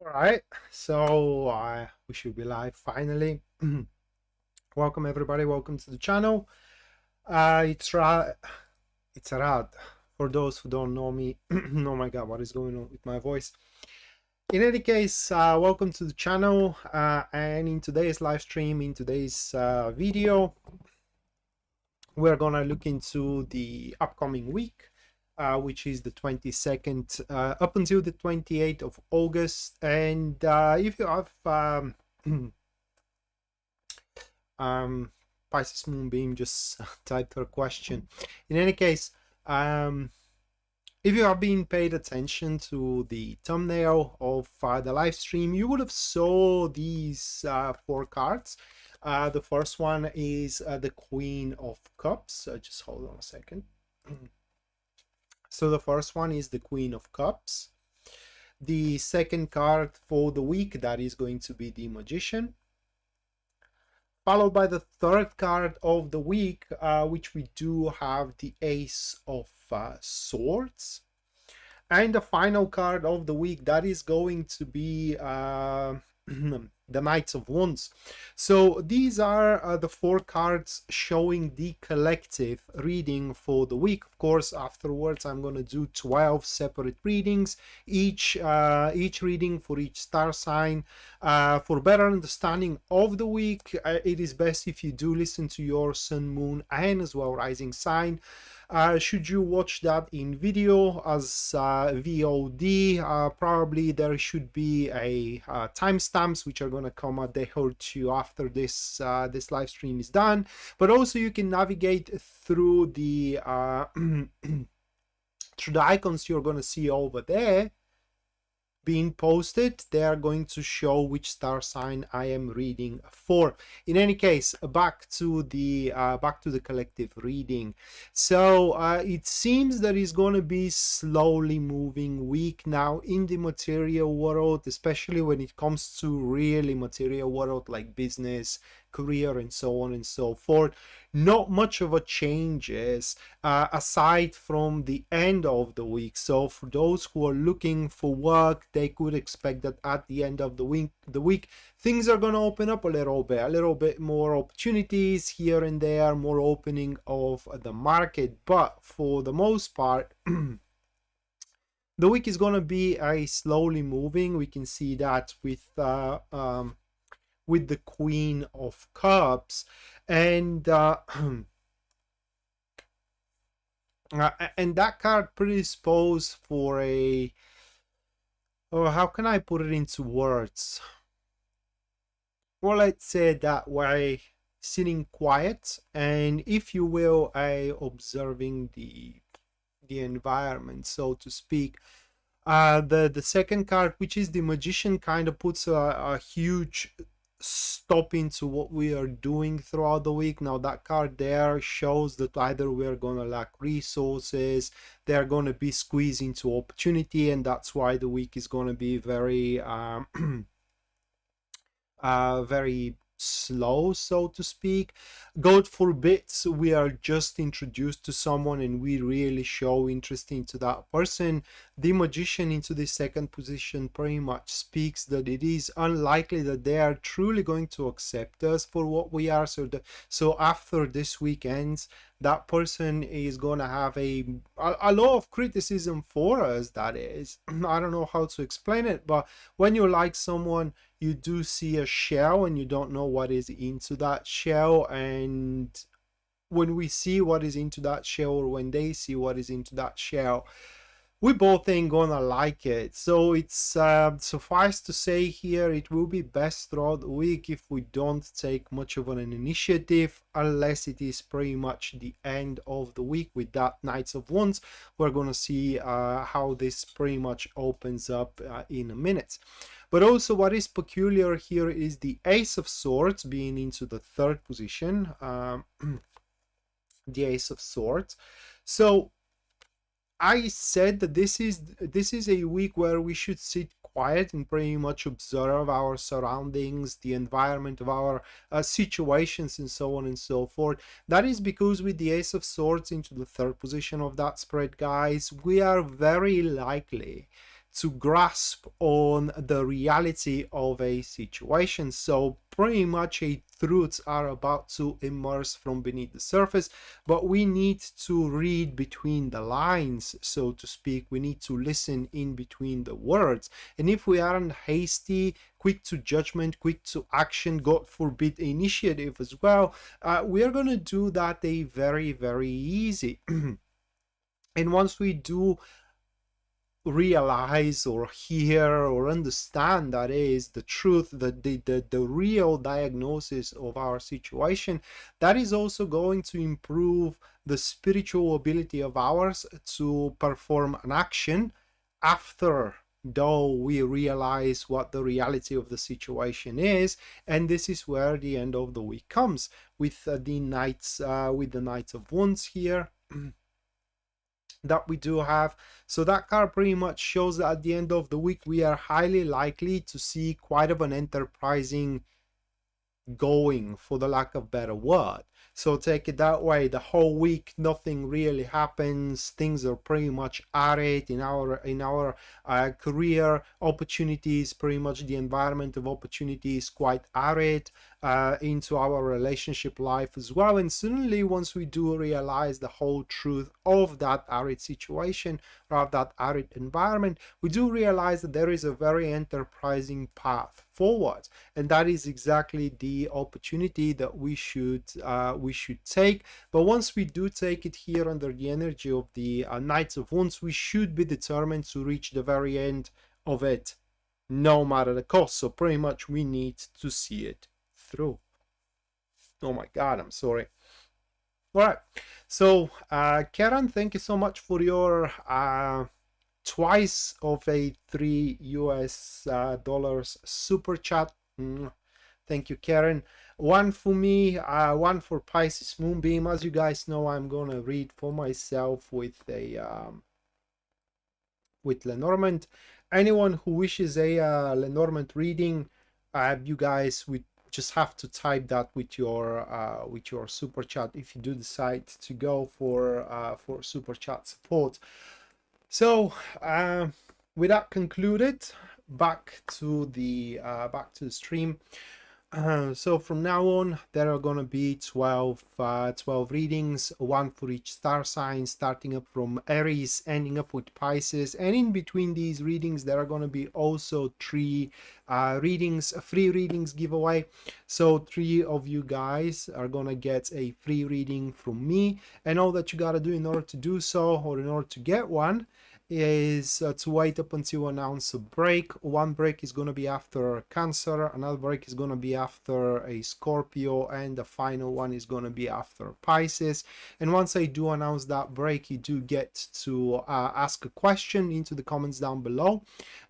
All right, so we should be live finally. Welcome everybody, welcome to the channel. It's Rad. For those who don't know me, oh my god, what is going on with my voice? In any case, welcome to the channel, and in today's live stream, in today's video, we're gonna look into the upcoming week, which is the 22nd up until the 28th of August. And if you have Pisces Moonbeam, just type her question. In any case, if you have been paid attention to the thumbnail of the live stream, you would have saw these 4 cards. The first one is the Queen of Cups. Just hold on a second. So the first one is the Queen of Cups. The second card for the week, that is going to be the Magician. Followed by the third card of the week, which we do have the Ace of Swords. And the final card of the week, that is going to be the Knights of Wands. So these are the 4 cards showing the collective reading for the week. Of course, afterwards I'm going to do 12 separate readings, each reading for each star sign. For better understanding of the week, it is best if you do listen to your sun, moon, and as well rising sign. Should you watch that in video as VOD, probably there should be a timestamps which are going to come a day or two after this this live stream is done. But also you can navigate through the through the icons you're going to see over there being posted. They are going to show which star sign I am reading for. In any case, back to the collective reading. So it seems that it's going to be slowly moving week now in the material world, especially when it comes to really material world like business, career, and so on and so forth. Not much of a changes aside from the end of the week. So for those who are looking for work, they could expect that at the end of the week things are going to open up a little bit more opportunities here and there, more opening of the market. But for the most part, the week is going to be slowly moving. We can see that with the Queen of Cups, and and that card predisposed for a, oh, how can I put it into words? Well, let's say that way, sitting quiet and, if you will, observing the environment, so to speak. The second card, which is the Magician, kind of puts a huge stop into what we are doing throughout the week. Now that card there shows that either we're gonna lack resources, they're gonna be squeezed into opportunity, and that's why the week is gonna be very very slow, so to speak. God forbid we are just introduced to someone and we really show interest into that person. The Magician into the second position pretty much speaks that it is unlikely that they are truly going to accept us for what we are. So after this week ends, that person is going to have a lot of criticism for us. That is, I don't know how to explain it, but when you like someone, you do see a shell and you don't know what is into that shell. And when we see what is into that shell, or when they see what is into that shell, we both ain't gonna like it. So it's suffice to say here, it will be best throughout the week if we don't take much of an initiative, unless it is pretty much the end of the week with that Knights of Wands. We're gonna see how this pretty much opens up in a minute. But also what is peculiar here is the Ace of Swords being into the third position, the Ace of Swords. So I said that this is a week where we should sit quiet and pretty much observe our surroundings, the environment of our situations, and so on and so forth. That is because with the Ace of Swords into the third position of that spread, guys, we are very likely to grasp on the reality of a situation. So pretty much a truths are about to emerge from beneath the surface, but we need to read between the lines, so to speak. We need to listen in between the words. And if we aren't hasty, quick to judgment, quick to action, God forbid initiative as well, we are going to do that a very, very easy. And once we do realize or hear or understand that is the truth, the real diagnosis of our situation, that is also going to improve the spiritual ability of ours to perform an action after though we realize what the reality of the situation is. And this is where the end of the week comes with the knights of wands here that we do have. So that card pretty much shows that at the end of the week we are highly likely to see quite of an enterprising going, for the lack of better word. So take it that way. The whole week nothing really happens, things are pretty much arid in our career opportunities. Pretty much the environment of opportunity is quite arid into our relationship life as well. And suddenly once we do realize the whole truth of that arid situation or of that arid environment, we do realize that there is a very enterprising path forward, and that is exactly the opportunity that we should take. But once we do take it here under the energy of the Knights of Wands, we should be determined to reach the very end of it no matter the cost. So pretty much we need to see it through. Oh my god, I'm sorry. All right, so Karen, thank you so much for your twice of a $3 super chat. Thank you, Karen. One for me, one for Pisces Moonbeam. As you guys know, I'm gonna read for myself with a with Lenormand. Anyone who wishes a Lenormand reading, you guys would just have to type that with your super chat if you do decide to go for super chat support. So with that concluded, back to the stream. So from now on there are going to be 12 readings, one for each star sign, starting up from Aries, ending up with Pisces. And in between these readings there are going to be also three readings, free readings giveaway. So 3 of you guys are going to get a free reading from me, and all that you got to do in order to do so, or in order to get one, is to wait up until announce a break. One break is going to be after Cancer, another break is going to be after a Scorpio, and the final one is going to be after Pisces. And once I do announce that break, you do get to ask a question into the comments down below,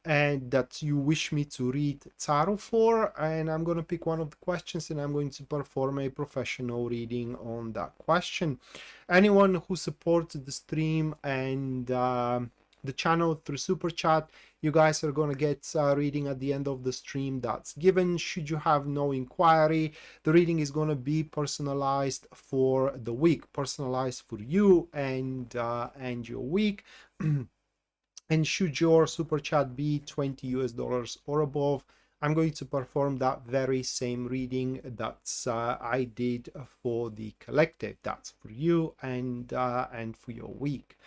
and that you wish me to read tarot for, and I'm going to pick one of the questions and I'm going to perform a professional reading on that question. Anyone who supports the stream and the channel through super chat, you guys are going to get a reading at the end of the stream that's given. Should you have no inquiry, the reading is going to be personalized for the week, personalized for you and your week. And should your super chat be $20 or above, I'm going to perform that very same reading that's I did for the collective. That's for you and for your week.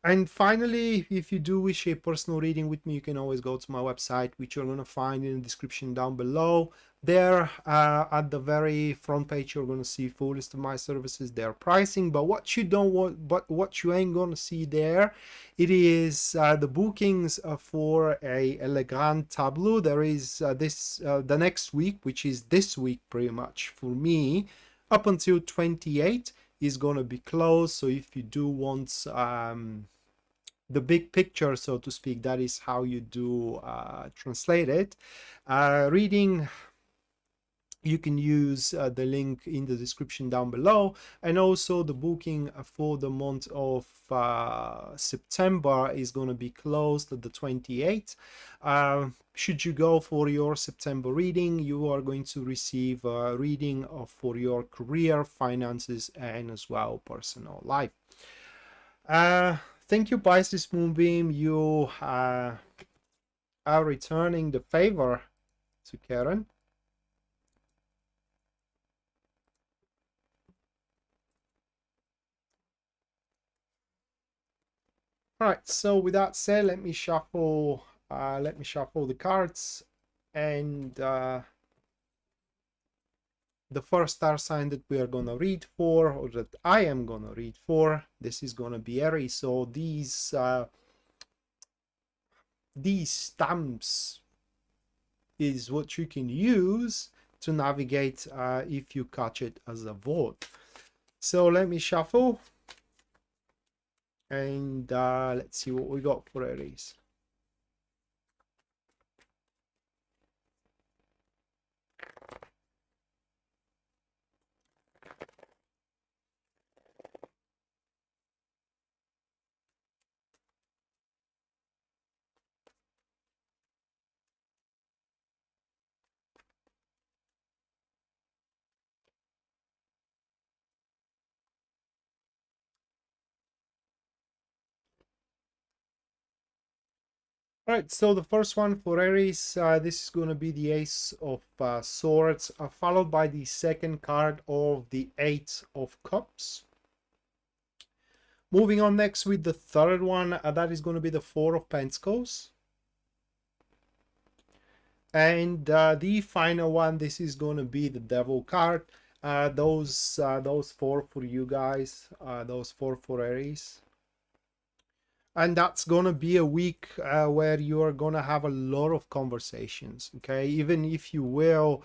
And finally, if you do wish a personal reading with me, you can always go to my website, which you're going to find in the description down below. There, at the very front page, you're going to see full list of my services, their pricing. But what you don't want, but what you ain't going to see there, it is the bookings for a elegant tableau. There is the next week, which is this week pretty much for me, up until 28 is going to be closed. So if you do want the big picture, so to speak, that is how you do translate it. Reading, you can use the link in the description down below, and also the booking for the month of September is going to be closed at the 28th. Should you go for your September reading, you are going to receive a reading for your career, finances, and as well personal life. Thank you, Pisces Moonbeam. You are returning the favor to Karen. All right, so with that said, let me shuffle the cards, and the first star sign that we are gonna read for, or that I am gonna read for, this is gonna be Aries. So these stamps is what you can use to navigate if you catch it as a vote. So let me shuffle, and let's see what we got for Aries. All right, so the first one for Aries, this is going to be the Ace of Swords, followed by the second card of the Eight of Cups. Moving on next with the third one, that is going to be the Four of Pentacles. And the final one, this is going to be the Devil card. Those four for you guys, those four for Aries. And that's gonna be a week where you're gonna have a lot of conversations, okay? Even if you will,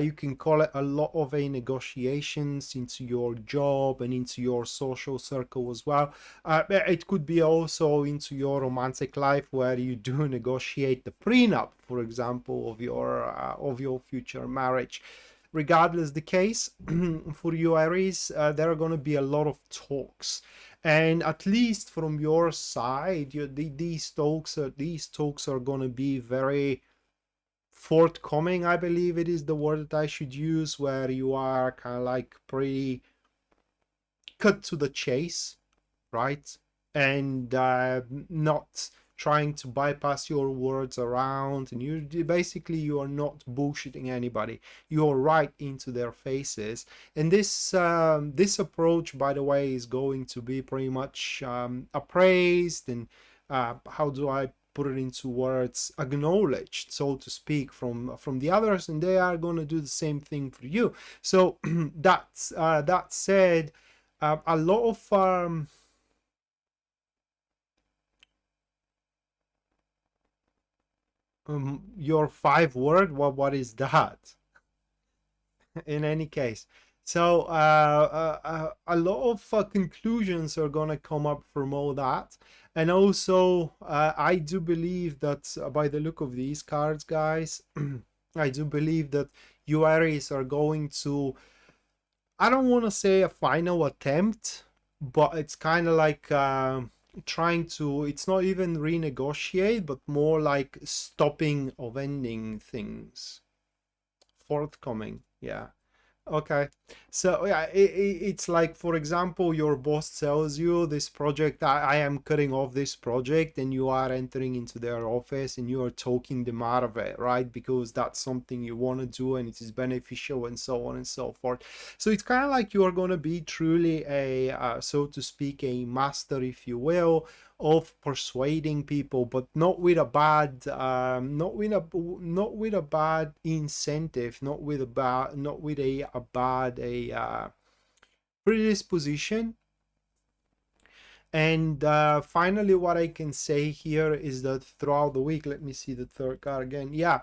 you can call it a lot of negotiations into your job and into your social circle as well. It could be also into your romantic life, where you do negotiate the prenup, for example, of your future marriage. Regardless the case, for you Aries, there are going to be a lot of talks, and at least from your side, these talks are going to be very forthcoming. I believe it is the word that I should use, where you are kind of like pretty cut to the chase, right? And not trying to bypass your words around, and you are not bullshitting anybody. You're right into their faces. And this approach, by the way, is going to be pretty much appraised and how do I put it into words, acknowledged, so to speak, from the others, and they are going to do the same thing for you. So that said, a lot of your 5 word, what is that? In any case, so a lot of conclusions are gonna come up from all that. And also I do believe that by the look of these cards, guys, I do believe that you Aries are going to, I don't want to say a final attempt, but it's kind of like trying to, it's not even renegotiate, but more like stopping of ending things. Forthcoming, yeah. Okay, so yeah, it's like, for example, your boss tells you this project, I am cutting off this project, and you are entering into their office and you are talking them out of it, right? Because that's something you want to do and it is beneficial, and so on and so forth. So it's kind of like you are going to be truly a, so to speak, a master, if you will, of persuading people, but not with a bad not with a bad incentive, not with a bad predisposition. And finally, what I can say here is that throughout the week, let me see the third card again. Yeah,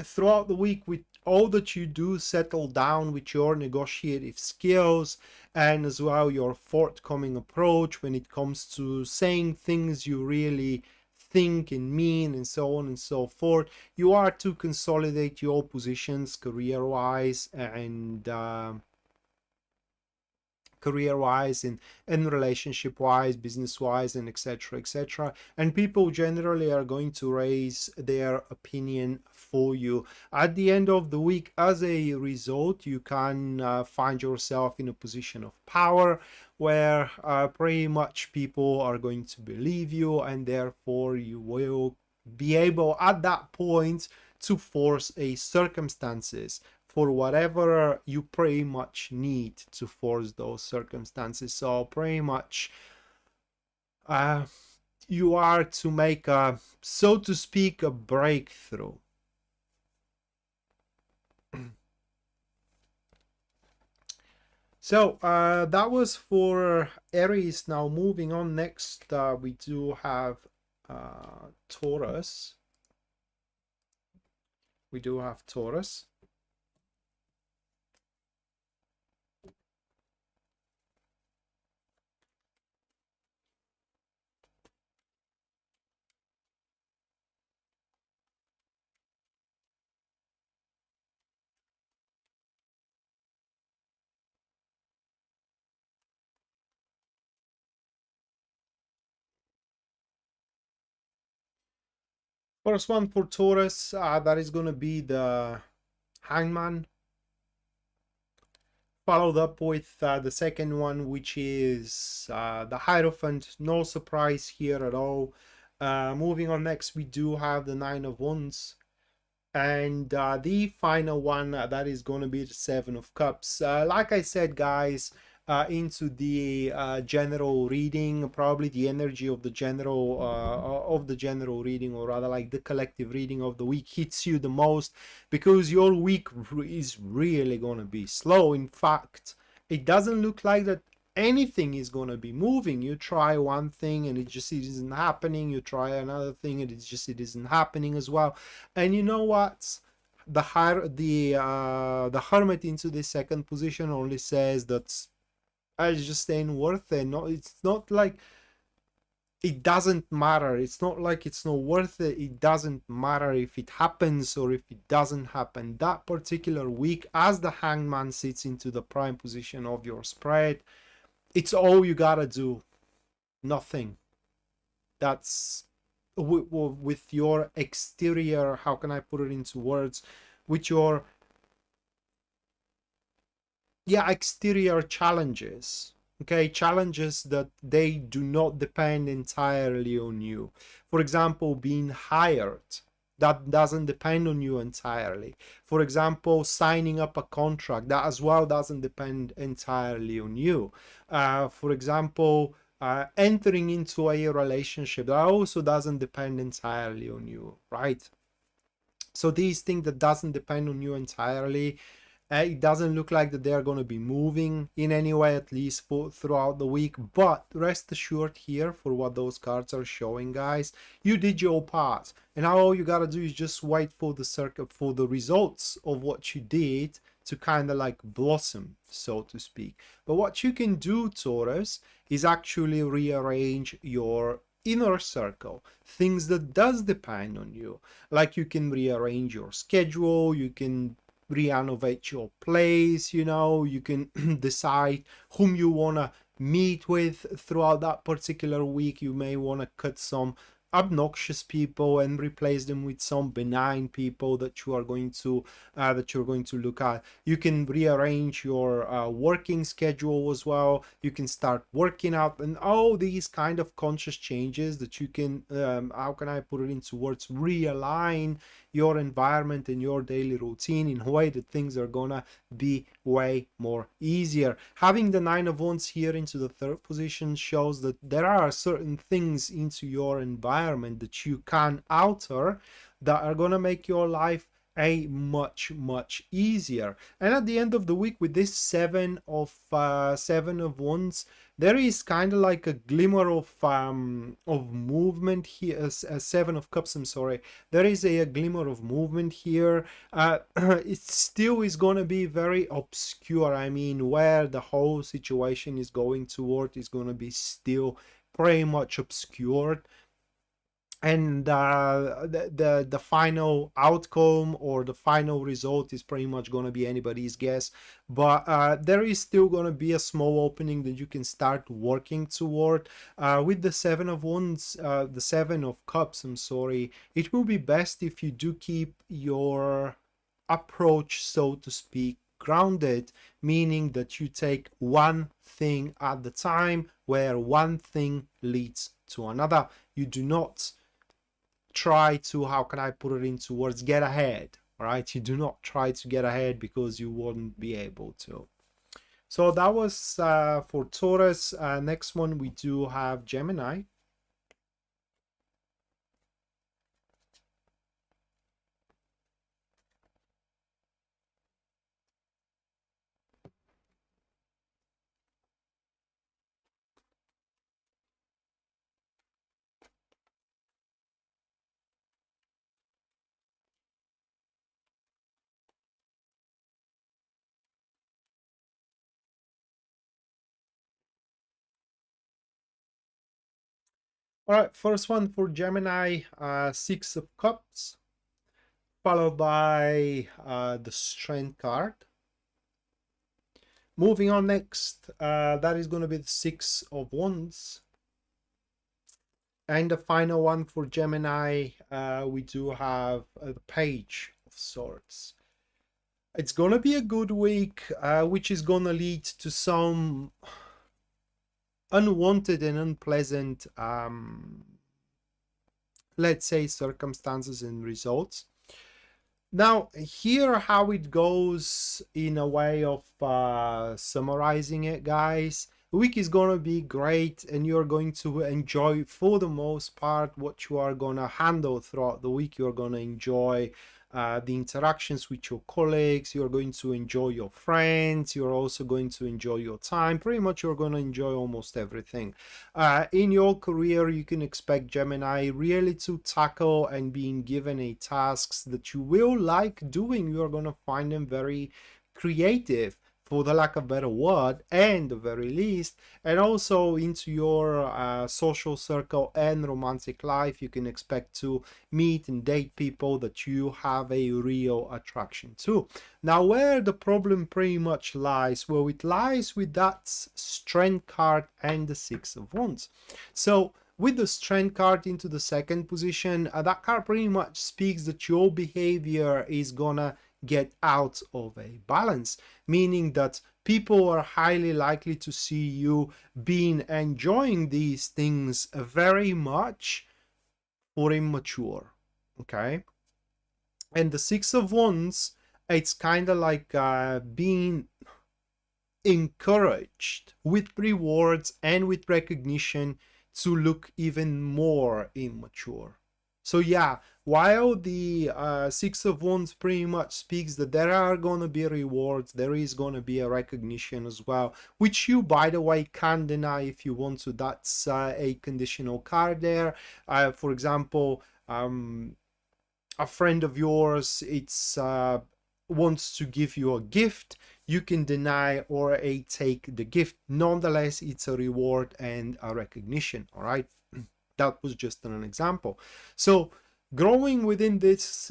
throughout the week, with all that you do, settle down with your negotiative skills, and as well your forthcoming approach when it comes to saying things you really think and mean, and so on and so forth. You are to consolidate your positions career wise, and career wise and relationship wise, business wise, and etc etc. And people generally are going to raise their opinion for you at the end of the week. As a result, you can find yourself in a position of power where pretty much people are going to believe you, and therefore you will be able at that point to force a circumstances for whatever you pretty much need to force those circumstances. So pretty much you are to make a, so to speak, a breakthrough. So that was for Aries. Now moving on, next we do have Taurus. We do have Taurus. First one for Taurus, that is going to be the Hangman, followed up with the second one, which is the Hierophant. No surprise here at all. Moving on, next we do have the Nine of Wands, and the final one, that is going to be the Seven of Cups. Like I said, guys, into the general reading, probably the energy of the general reading, or rather like the collective reading of the week, hits you the most, because your week is really going to be slow. In fact, it doesn't look like that anything is going to be moving. You try one thing and it isn't happening. You try another thing and it isn't happening as well. And you know what? The Hermit into the second position only says that it's just ain't worth it. No, it's not like it doesn't matter. It's not like it's not worth it. It doesn't matter if it happens or if it doesn't happen. That particular week, as the Hangman sits into the prime position of your spread, it's all you gotta do. Nothing. That's with your exterior, how can I put it into words? With your exterior challenges, okay, challenges that they do not depend entirely on you. For example, being hired, that doesn't depend on you entirely. For example, signing up a contract, that as well doesn't depend entirely on you. For example, entering into a relationship, that also doesn't depend entirely on you, right? So these things that doesn't depend on you entirely, it doesn't look like that they're going to be moving in any way, at least throughout the week. But rest assured here, for what those cards are showing, guys, you did your part, and now all you gotta do is just wait for the results of what you did to kind of like blossom, so to speak. But what you can do, Taurus, is actually rearrange your inner circle, things that does depend on you. Like you can rearrange your schedule, you can renovate your place, you know, you can decide whom you want to meet with throughout that particular week. You may want to cut some obnoxious people and replace them with some benign people that you're going to look at. You can rearrange your working schedule as well. You can start working out, and all these kind of conscious changes that you can how can I put it into words, realign your environment and your daily routine in a way that things are gonna be way more easier. Having the Nine of Wands here into the third position shows that there are certain things into your environment that you can alter that are gonna make your life a much easier. And at the end of the week, with this seven of wands, there is kind of like a glimmer of movement here. Seven of cups, I'm sorry, there is a glimmer of movement here. It still is going to be very obscure. I mean, where the whole situation is going toward is going to be still pretty much obscured. and the final outcome or the final result is pretty much going to be anybody's guess, but there is still going to be a small opening that you can start working toward. With the Seven of Wands, the Seven of Cups, I'm sorry, it will be best if you do keep your approach, so to speak, grounded, meaning that you take one thing at the time, where one thing leads to another. You do not try to, how can I put it into words, get ahead. All right, you do not try to get ahead, because you wouldn't be able to. So that was for Taurus. Next one we do have Gemini. All right, first one for Gemini, Six of Cups, followed by the Strength card. Moving on next, that is going to be the Six of Wands. And the final one for Gemini, we do have the Page of Swords. It's going to be a good week, which is going to lead to some unwanted and unpleasant, let's say, circumstances and results. Now, here how it goes in a way of summarizing it, guys. The week is going to be great, and you're going to enjoy, for the most part, what you are going to handle throughout the week. You're going to enjoy the interactions with your colleagues. You're going to enjoy your friends. You're also going to enjoy your time. Pretty much you're going to enjoy almost everything. In your career, you can expect, Gemini, really to tackle and being given a tasks that you will like doing. You're going to find them very creative, for the lack of a better word, and the very least. And also into your social circle and romantic life, you can expect to meet and date people that you have a real attraction to. Now, where the problem pretty much lies, well, it lies with that Strength card and the Six of Wands. So with the Strength card into the second position, that card pretty much speaks that your behavior is gonna get out of a balance, meaning that people are highly likely to see you being enjoying these things very much or immature. Okay, and the Six of Wands, it's kind of like being encouraged with rewards and with recognition to look even more immature. So yeah, while the Six of Wands pretty much speaks that there are going to be rewards, there is going to be a recognition as well, which you, by the way, can deny if you want to. That's a conditional card there. For example, a friend of yours, it's wants to give you a gift, you can deny or take the gift. Nonetheless, it's a reward and a recognition. All right, that was just an example. So growing within this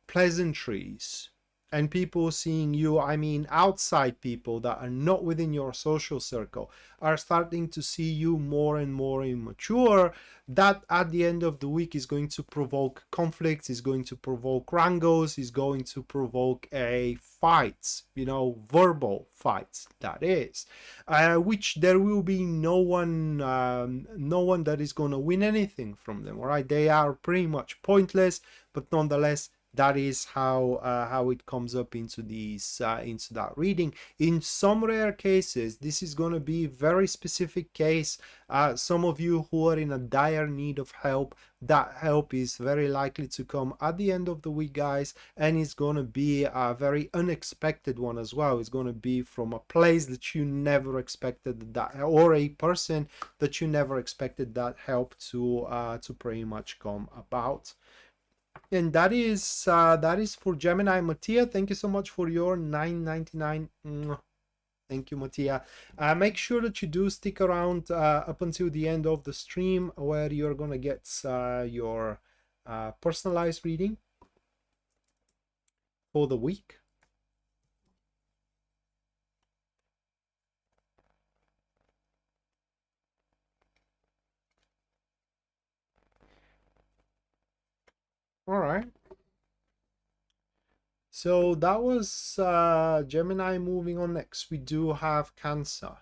pleasantries and people seeing you, I mean outside people that are not within your social circle, are starting to see you more and more immature. That at the end of the week is going to provoke conflicts, is going to provoke wrangles, is going to provoke a fights, you know, verbal fights, that is, which there will be no one that is going to win anything from them. All right, they are pretty much pointless, but nonetheless, that is how it comes up into these into that reading. In some rare cases, this is going to be very specific case. Some of you who are in a dire need of help, that help is very likely to come at the end of the week, guys, and it's going to be a very unexpected one as well. It's going to be from a place that you never expected, that, or a person that you never expected that help to pretty much come about. And that is for Gemini. Mattia, thank you so much for your $9.99 Thank you, Mattia. Make sure that you do stick around up until the end of the stream, where you're gonna get your personalized reading for the week. All right. So that was Gemini. Moving on next, we do have Cancer.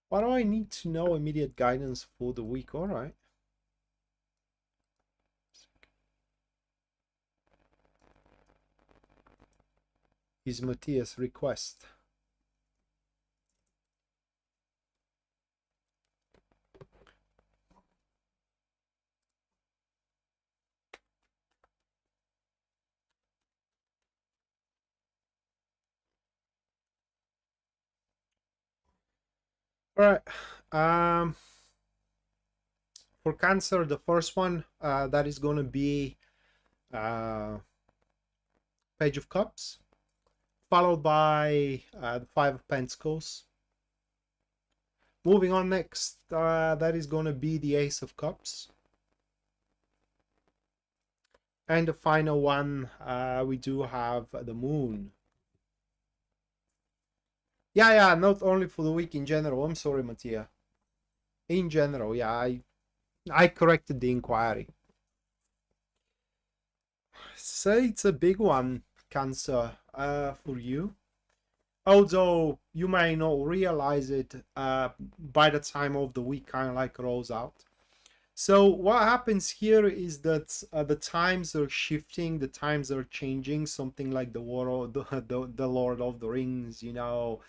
What do I need to know? Immediate guidance for the week. All right. Is Matthias' request. All right. For Cancer, the first one that is going to be Page of Cups, followed by the Five of Pentacles. Moving on next, that is going to be the Ace of Cups. And the final one, we do have the Moon. Yeah, not only for the week, in general. I'm sorry, Mattia. In general, yeah, I corrected the inquiry. So it's a big one, Cancer, for you. Although you may not realize it by the time of the week kind of like rolls out. So what happens here is that the times are shifting, the times are changing, something like the world, the Lord of the Rings, you know,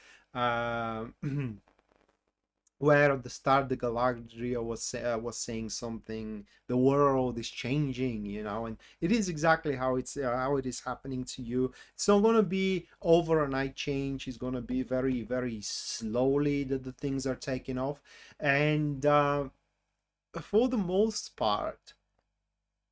where at the start the Galadriel was saying something, the world is changing, you know, and it is exactly how it is happening to you. It's not going to be overnight change. It's going to be very, very slowly that the things are taking off. And for the most part,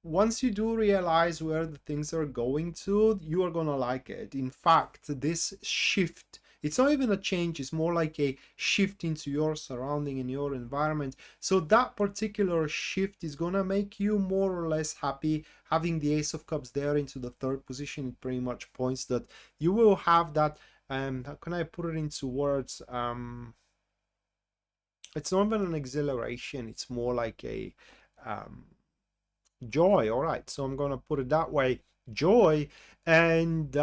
once you do realize where the things are going to, you are going to like it. In fact, this shift, it's not even a change, it's more like a shift into your surrounding and your environment. So that particular shift is gonna make you more or less happy. Having the Ace of Cups there into the third position, it pretty much points that you will have that, how can I put it into words? It's not even an exhilaration, it's more like a joy. All right, so I'm gonna put it that way, joy. And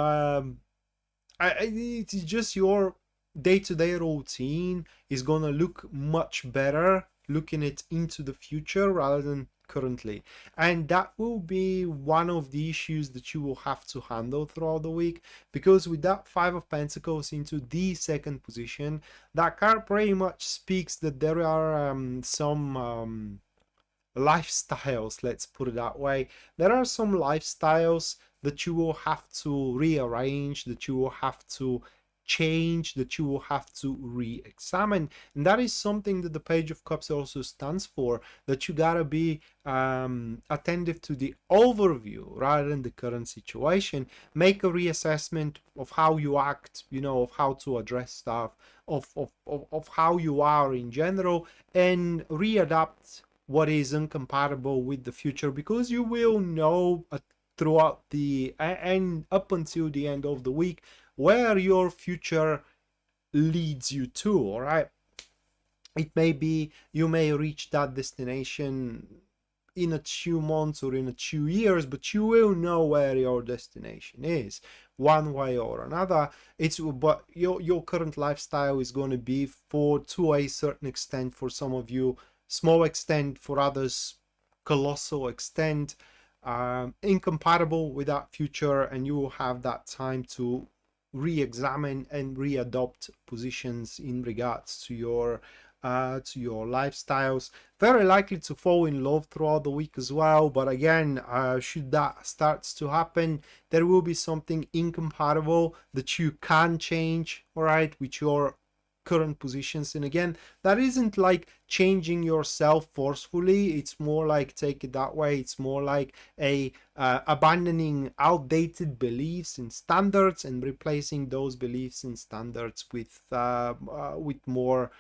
it's just your day-to-day routine is gonna look much better looking it into the future rather than currently, and that will be one of the issues that you will have to handle throughout the week, because with that Five of Pentacles into the second position, that card pretty much speaks that there are some lifestyles, let's put it that way. There are some lifestyles that you will have to rearrange, that you will have to change, that you will have to re-examine. And that is something that the Page of Cups also stands for, that you gotta be attentive to the overview rather than the current situation. Make a reassessment of how you act, you know, of how to address stuff, of how you are in general, and readapt what is incompatible with the future, because you will know throughout the and up until the end of the week where your future leads you to. All right, it may be you may reach that destination in a 2 months or in a 2 years, but you will know where your destination is one way or another. But your current lifestyle is going to be, for to a certain extent for some of you, small extent, for others colossal extent, incompatible with that future, and you will have that time to re-examine and readopt positions in regards to your lifestyles. Very likely to fall in love throughout the week as well, but again, should that starts to happen, there will be something incompatible that you can change, all right, with your current positions. And again, that isn't like changing yourself forcefully. It's more like, take it that way, it's more like a abandoning outdated beliefs and standards and replacing those beliefs and standards with more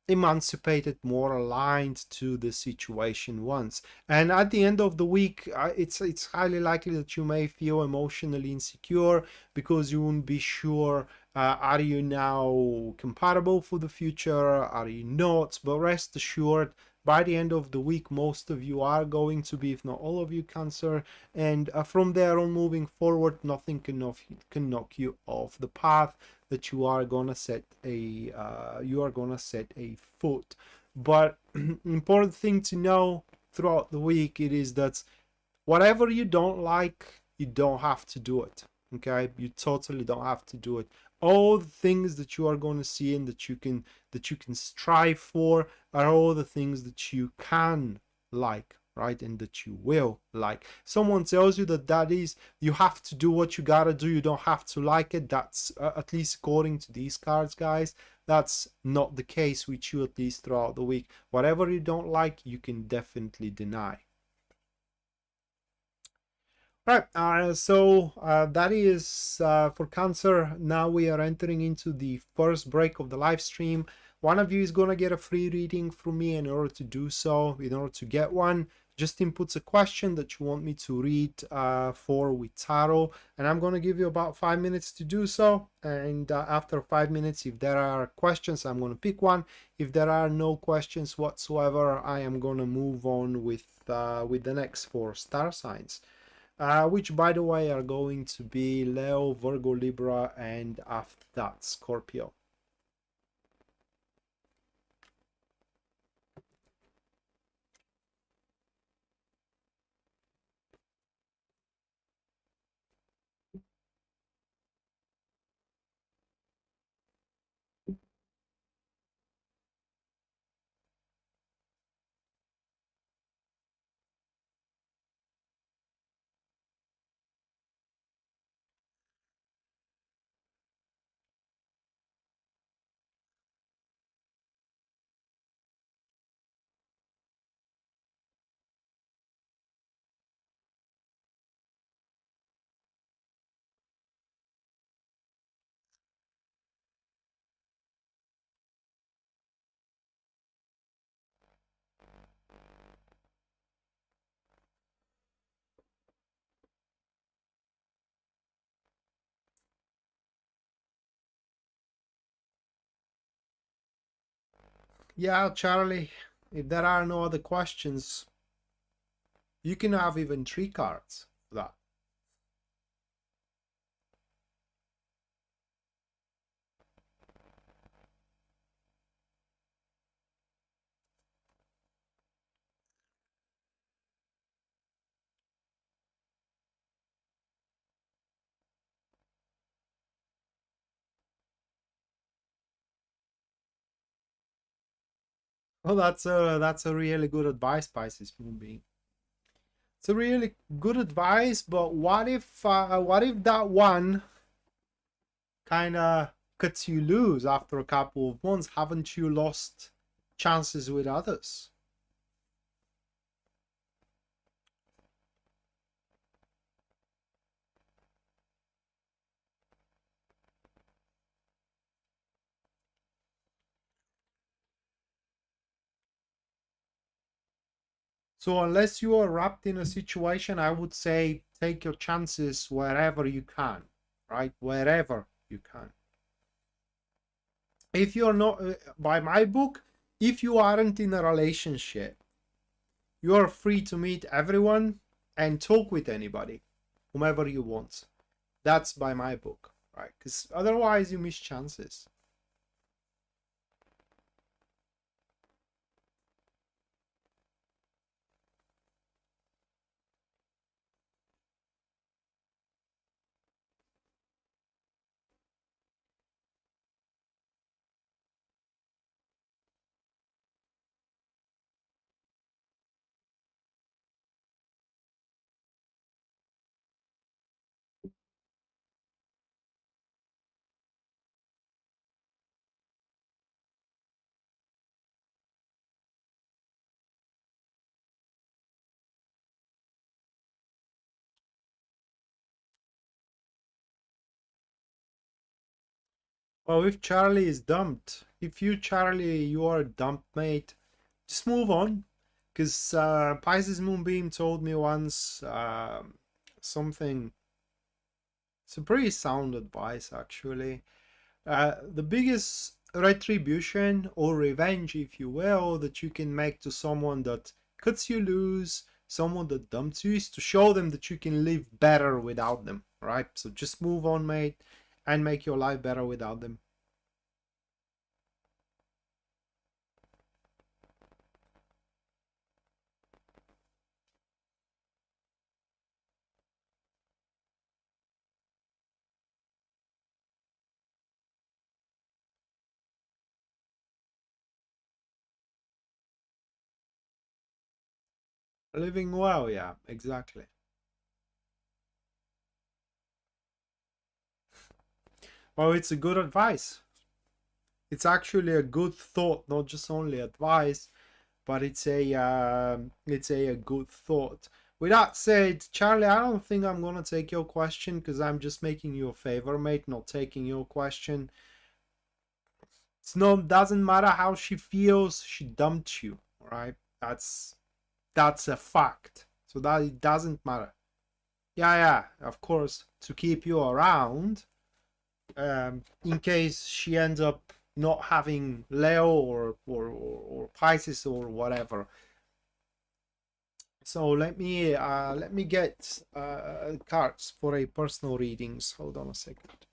emancipated, more aligned to the situation once. And at the end of the week, it's highly likely that you may feel emotionally insecure because you won't be sure, are you now compatible for the future, are you not? But rest assured, by the end of the week, most of you are going to be, if not all of you, Cancer. And from there on moving forward, nothing can knock you off the path that you are gonna set a foot. But important thing to know throughout the week, it is that whatever you don't like, you don't have to do it. Okay, you totally don't have to do it. All the things that you are going to see and that you can strive for are all the things that you can like, right? And that you will like. Someone tells you that is, you have to do what you gotta do, you don't have to like it. That's at least according to these cards, guys, that's not the case with you, at least throughout the week. Whatever you don't like, you can definitely deny. Right, that is for Cancer. Now we are entering into the first break of the live stream. One of you is going to get a free reading from me. In order to do so, in order to get one, just inputs a question that you want me to read for with tarot, and I'm going to give you about 5 minutes to do so. And after 5 minutes, if there are questions, I'm going to pick one. If there are no questions whatsoever, I am going to move on with the next 4 star signs. Which, by the way, are going to be Leo, Virgo, Libra, and after that, Scorpio. Yeah, Charlie, if there are no other questions, you can have even 3 cards for that. Well, that's a really good advice, Pisces Moonbeam. It's a really good advice, but what if that one kind of cuts you loose after a couple of months? Haven't you lost chances with others? So unless you are wrapped in a situation, I would say take your chances wherever you can, right? Wherever you can. If you're not, by my book, if you aren't in a relationship, you are free to meet everyone and talk with anybody, whomever you want. That's by my book, right? Because otherwise you miss chances. Well, if Charlie is dumped, if you, Charlie, you are dumped, mate, just move on. Because Pisces Moonbeam told me once something, it's a pretty sound advice actually. The biggest retribution or revenge, if you will, that you can make to someone that cuts you loose, someone that dumps you, is to show them that you can live better without them, right? So just move on, mate, and make your life better without them. Living well, yeah, exactly. Well, it's a good advice. It's actually a good thought, not just only advice, but it's a good thought. With that said, Charlie, I don't think I'm gonna take your question because I'm just making you a favor, mate, not taking your question. It's no, doesn't matter how she feels, she dumped you, right? That's a fact. So that it doesn't matter. Yeah, yeah, of course, to keep you around, in case she ends up not having Leo or Pisces or whatever. So let me get cards for a personal readings. Hold on a second.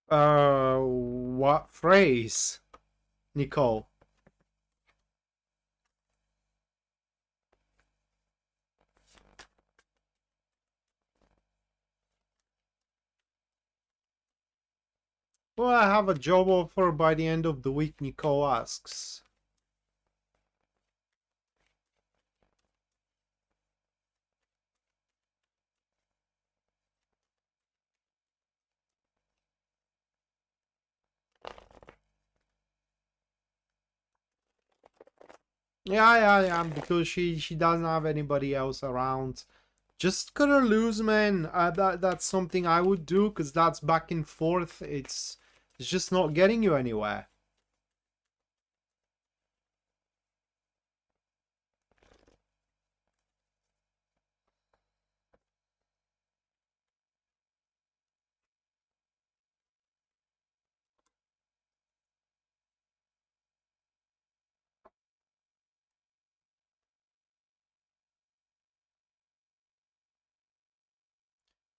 What phrase, Nicole? Well, I have a job offer by the end of the week, Nicole asks. Yeah, because she doesn't have anybody else around. Just cut her loose, man. That's something I would do because that's back and forth. It's just not getting you anywhere.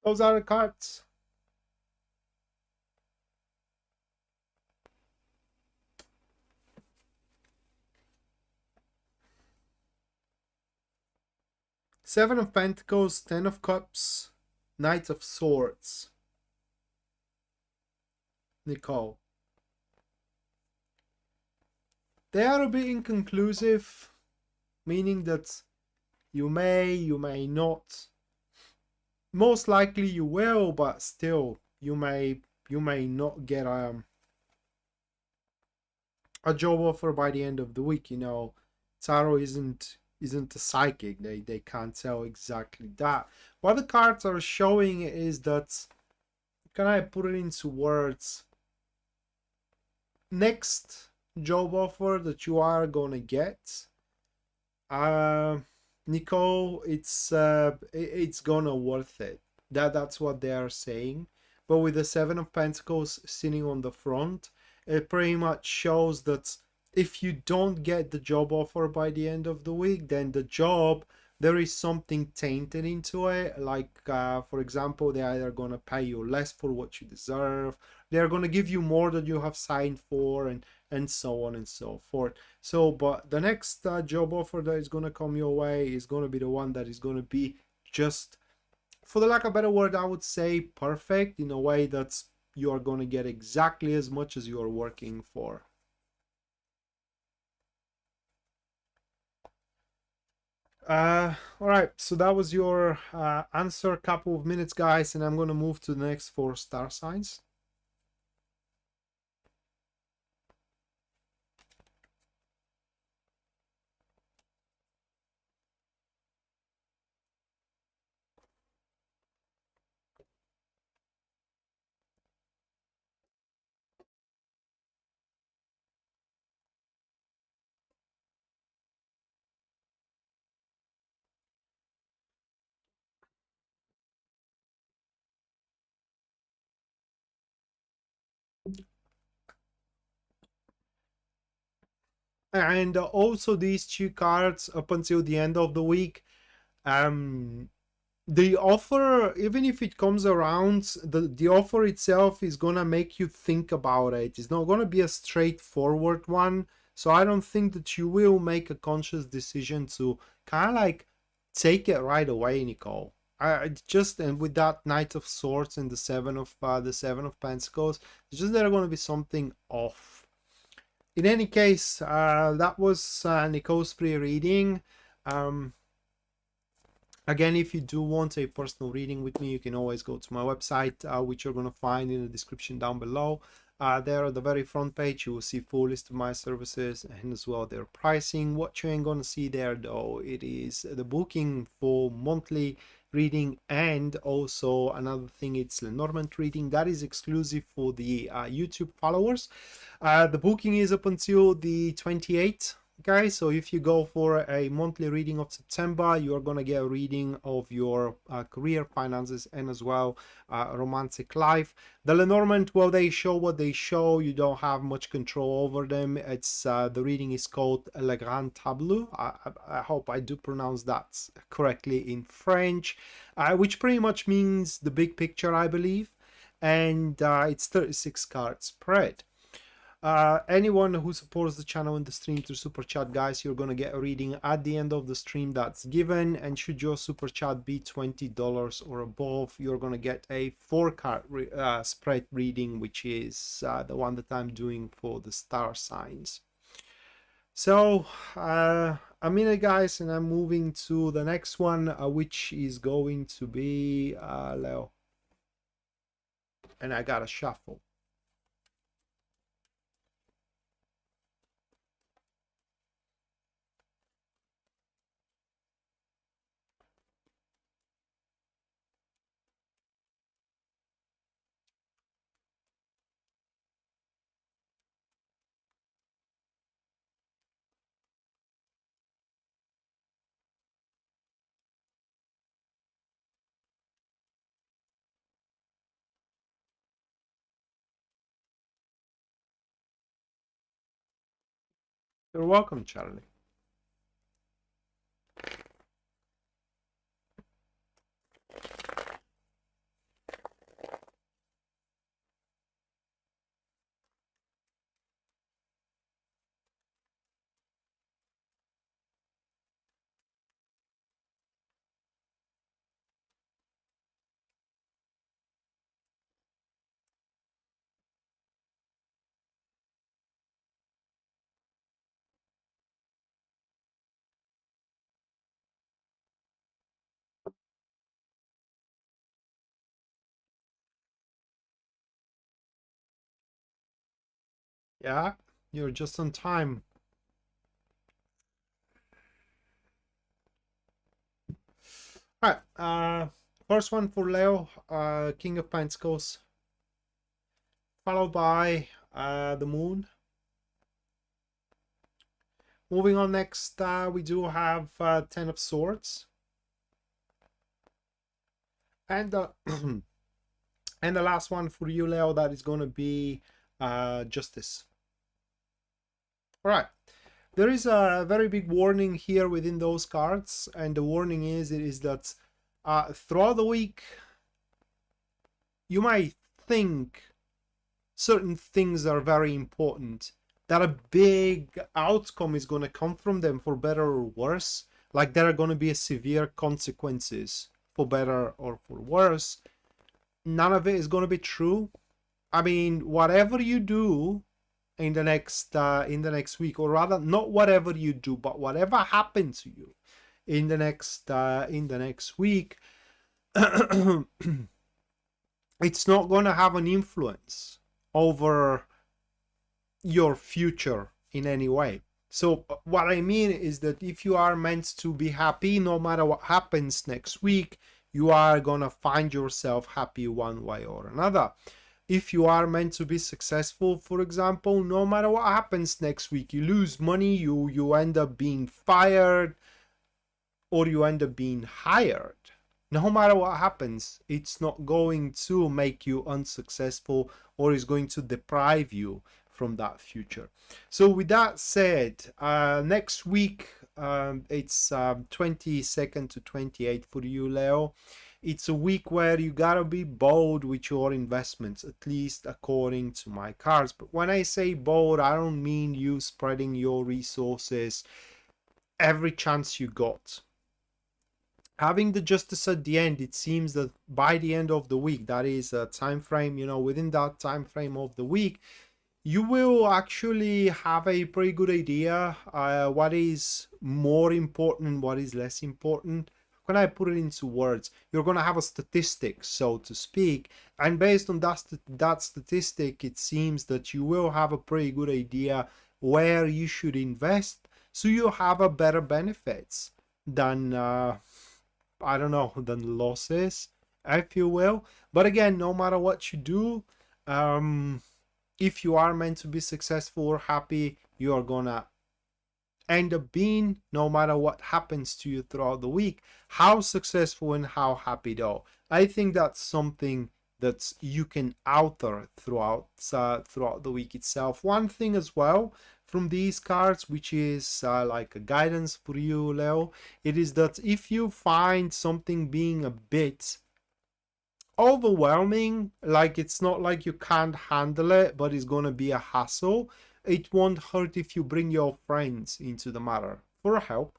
Those are the cards. Seven of Pentacles, Ten of Cups, Knight of Swords. Nicole. They are a bit inconclusive, meaning that you may not. Most likely you will, but still, you may not get a job offer by the end of the week. Tarot isn't a psychic. They can't tell exactly that. What the cards are showing is that, can I put it into words? Next job offer that you are gonna get, Nicole, it's gonna worth it. That's what they are saying. But with the Seven of Pentacles sitting on the front, it pretty much shows that if you don't get the job offer by the end of the week, then the job, there is something tainted into it. Like for example, they are gonna pay you less for what you deserve. They are gonna give you more than you have signed for, and so on and so forth. So, but the next job offer that is gonna come your way is gonna be the one that is gonna be just, for the lack of a better word, I would say perfect, in a way that you are gonna get exactly as much as you are working for. All right, so that was your answer. Couple of minutes, guys, and I'm going to move to the next 4 star signs. And also these 2 cards up until the end of the week, the offer, even if it comes around, the offer itself is gonna make you think about it. It's not gonna be a straightforward one, so I don't think that you will make a conscious decision to kind of like take it right away, Nicole. I just, and with that Knight of Swords and the Seven of Pentacles, it's just there's gonna be something off. In any case, that was Nicole's free reading. Again, if you do want a personal reading with me, you can always go to my website, which you're going to find in the description down below. There at the very front page, you will see full list of my services and as well their pricing. What you ain't going to see there, though, it is the booking for monthly reading, and also another thing, it's Lenormand reading that is exclusive for the YouTube followers. The booking is up until the 28th. Okay, so if you go for a monthly reading of September, you are going to get a reading of your career, finances, and as well romantic life. The Lenormand, well, they show what they show. You don't have much control over them. It's the reading is called Le Grand Tableau. I hope I do pronounce that correctly in French, which pretty much means the big picture, I believe. And it's 36 card spread. Anyone who supports the channel and the stream through super chat, guys, you're gonna get a reading at the end of the stream that's given, and should your super chat be $20 or above, you're gonna get a 4-card spread reading, which is the one that I'm doing for the star signs. So a minute, guys, and I'm moving to the next one, which is going to be Leo, and I gotta shuffle. You're welcome, Charlie. Yeah, you're just on time. All right, first one for Leo, King of Pentacles, followed by the Moon. Moving on next, we do have 10 of Swords, and and the last one for you, Leo, that is going to be Justice. All right. There is a very big warning here within those cards, and the warning is that throughout the week you might think certain things are very important, that a big outcome is going to come from them for better or worse, like there are going to be severe consequences for better or for worse. None of it is going to be true. I mean, whatever you do in the next week, or rather not whatever you do, but whatever happens to you in the next week, it's not going to have an influence over your future in any way. So what I mean is that if you are meant to be happy, no matter what happens next week, you are going to find yourself happy one way or another. If you are meant to be successful, for example, no matter what happens next week, you lose money, you end up being fired, or you end up being hired, no matter what happens, it's not going to make you unsuccessful or is going to deprive you from that future. So with that said, next week, it's 22nd to 28th for you, Leo. It's a week where you gotta be bold with your investments, at least according to my cards. But when I say bold, I don't mean you spreading your resources every chance you got. Having the justice at the end, it seems that by the end of the week, that is a time frame, within that time frame of the week, you will actually have a pretty good idea what is more important and what is less important. When I put it into words, you're going to have a statistic, so to speak, and based on that statistic, it seems that you will have a pretty good idea where you should invest, so you have a better benefits than I don't know, than losses, if you will. But again, no matter what you do, if you are meant to be successful or happy, you are gonna end up being, no matter what happens to you throughout the week. How successful and how happy though, I think that's something that you can alter throughout the week itself. One thing as well from these cards, which is like a guidance for you, Leo, it is that if you find something being a bit overwhelming, like it's not like you can't handle it, but it's gonna be a hassle, it won't hurt if you bring your friends into the matter for help.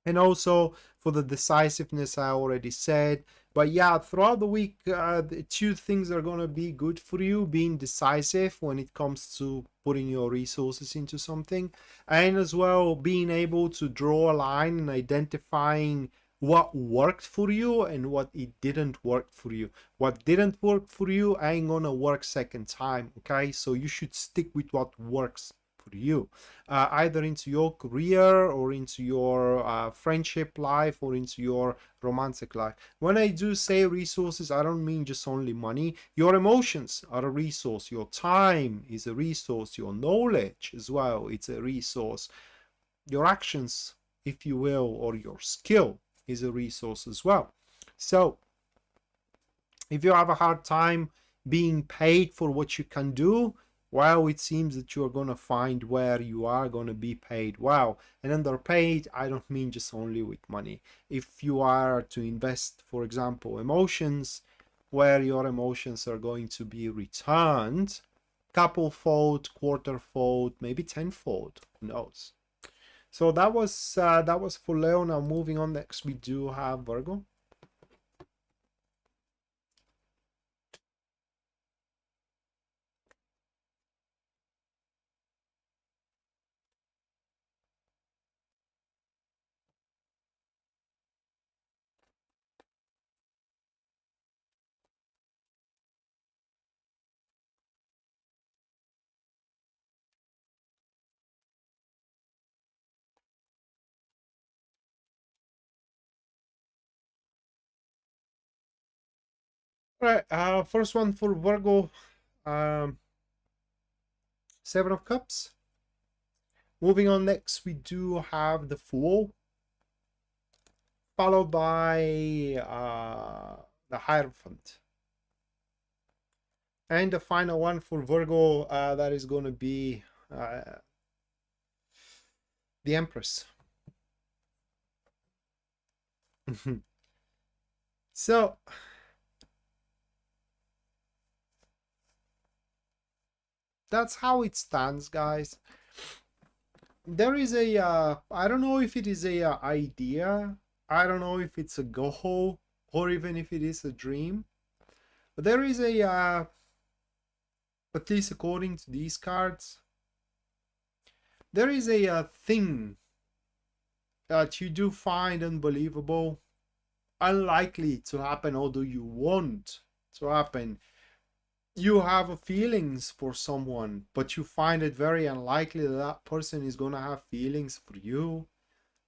And also for the decisiveness, I already said. But yeah, throughout the week, the two things are going to be good for you: being decisive when it comes to putting your resources into something, and as well being able to draw a line and identifying what worked for you and what it didn't work for you. What didn't work for you ain't gonna work second time, okay? So you should stick with what works for you, either into your career or into your friendship life or into your romantic life. When I do say resources, I don't mean just only money. Your emotions are a resource, your time is a resource, your knowledge as well, it's a resource, your actions, if you will, or your skill is a resource as well. So if you have a hard time being paid for what you can do, well, it seems that you're going to find where you are going to be paid well. And underpaid, I don't mean just only with money. If you are to invest, for example, emotions, where your emotions are going to be returned couple-fold, quarter-fold, maybe tenfold, who knows. So that was for Leo. Now moving on, next we do have Virgo. All right, first one for Virgo, Seven of Cups. Moving on, next we do have the Fool, followed by the Hierophant. And the final one for Virgo, that is going to be the Empress. So that's how it stands, guys. There is a I don't know if it is a idea, I don't know if it's a goal, or even if it is a dream, but there is a at least according to these cards, there is a thing, that you do find unbelievable, unlikely to happen, although you want to happen. You have feelings for someone, but you find it very unlikely that that person is going to have feelings for you.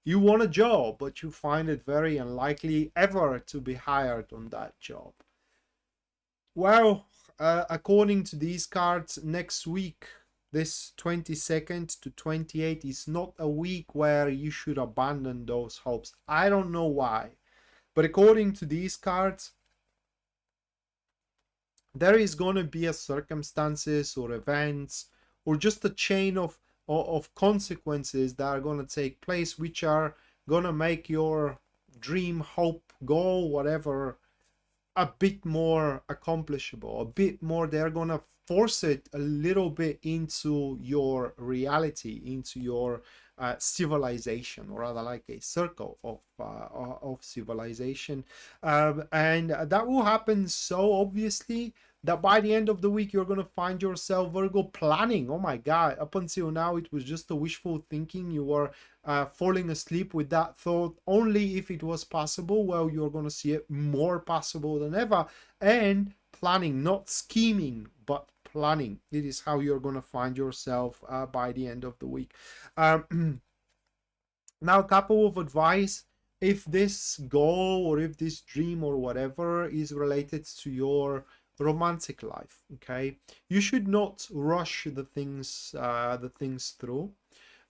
You want a job, but you find it very unlikely ever to be hired on that job. Well, according to these cards, next week, this 22nd to 28th, is not a week where you should abandon those hopes. I don't know why, but according to these cards, there is going to be a circumstances or events or just a chain of consequences that are going to take place, which are going to make your dream, hope, goal, whatever, a bit more accomplishable, a bit more. They're going to force it a little bit into your reality, into your civilization, or rather like a circle of civilization, and that will happen so obviously that by the end of the week you're going to find yourself, Virgo, planning. Oh my god, up until now it was just a wishful thinking. You were falling asleep with that thought only if it was possible. Well, you're going to see it more possible than ever, and planning, not scheming, but planning. It is how you're going to find yourself by the end of the week. Now, a couple of advice. If this goal or if this dream or whatever is related to your romantic life, okay, you should not rush the things through,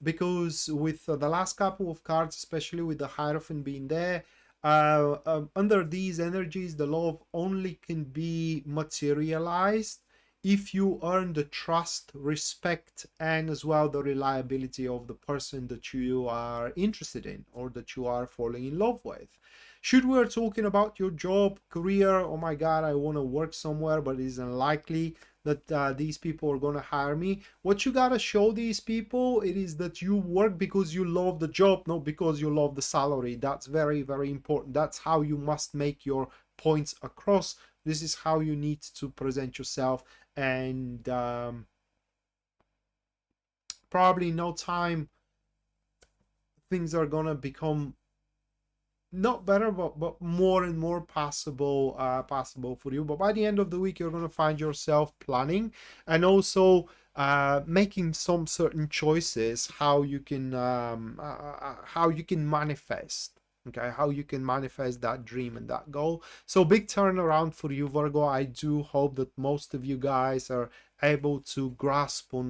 because with the last couple of cards, especially with the Hierophant being there, under these energies, the love only can be materialized if you earn the trust, respect, and as well the reliability of the person that you are interested in or that you are falling in love with. Should we are talking about your job, career, oh my god, I want to work somewhere, but it is unlikely that these people are going to hire me. What you gotta show these people, it is that you work because you love the job, not because you love the salary. That's very, very important. That's how you must make your points across. This is how you need to present yourself, and probably no time things are gonna become not better, but more and more possible for you. But by the end of the week, you're going to find yourself planning and also making some certain choices how you can manifest, okay, how you can manifest that dream and that goal. So big turnaround for you, Virgo. I do hope that most of you guys are able to grasp on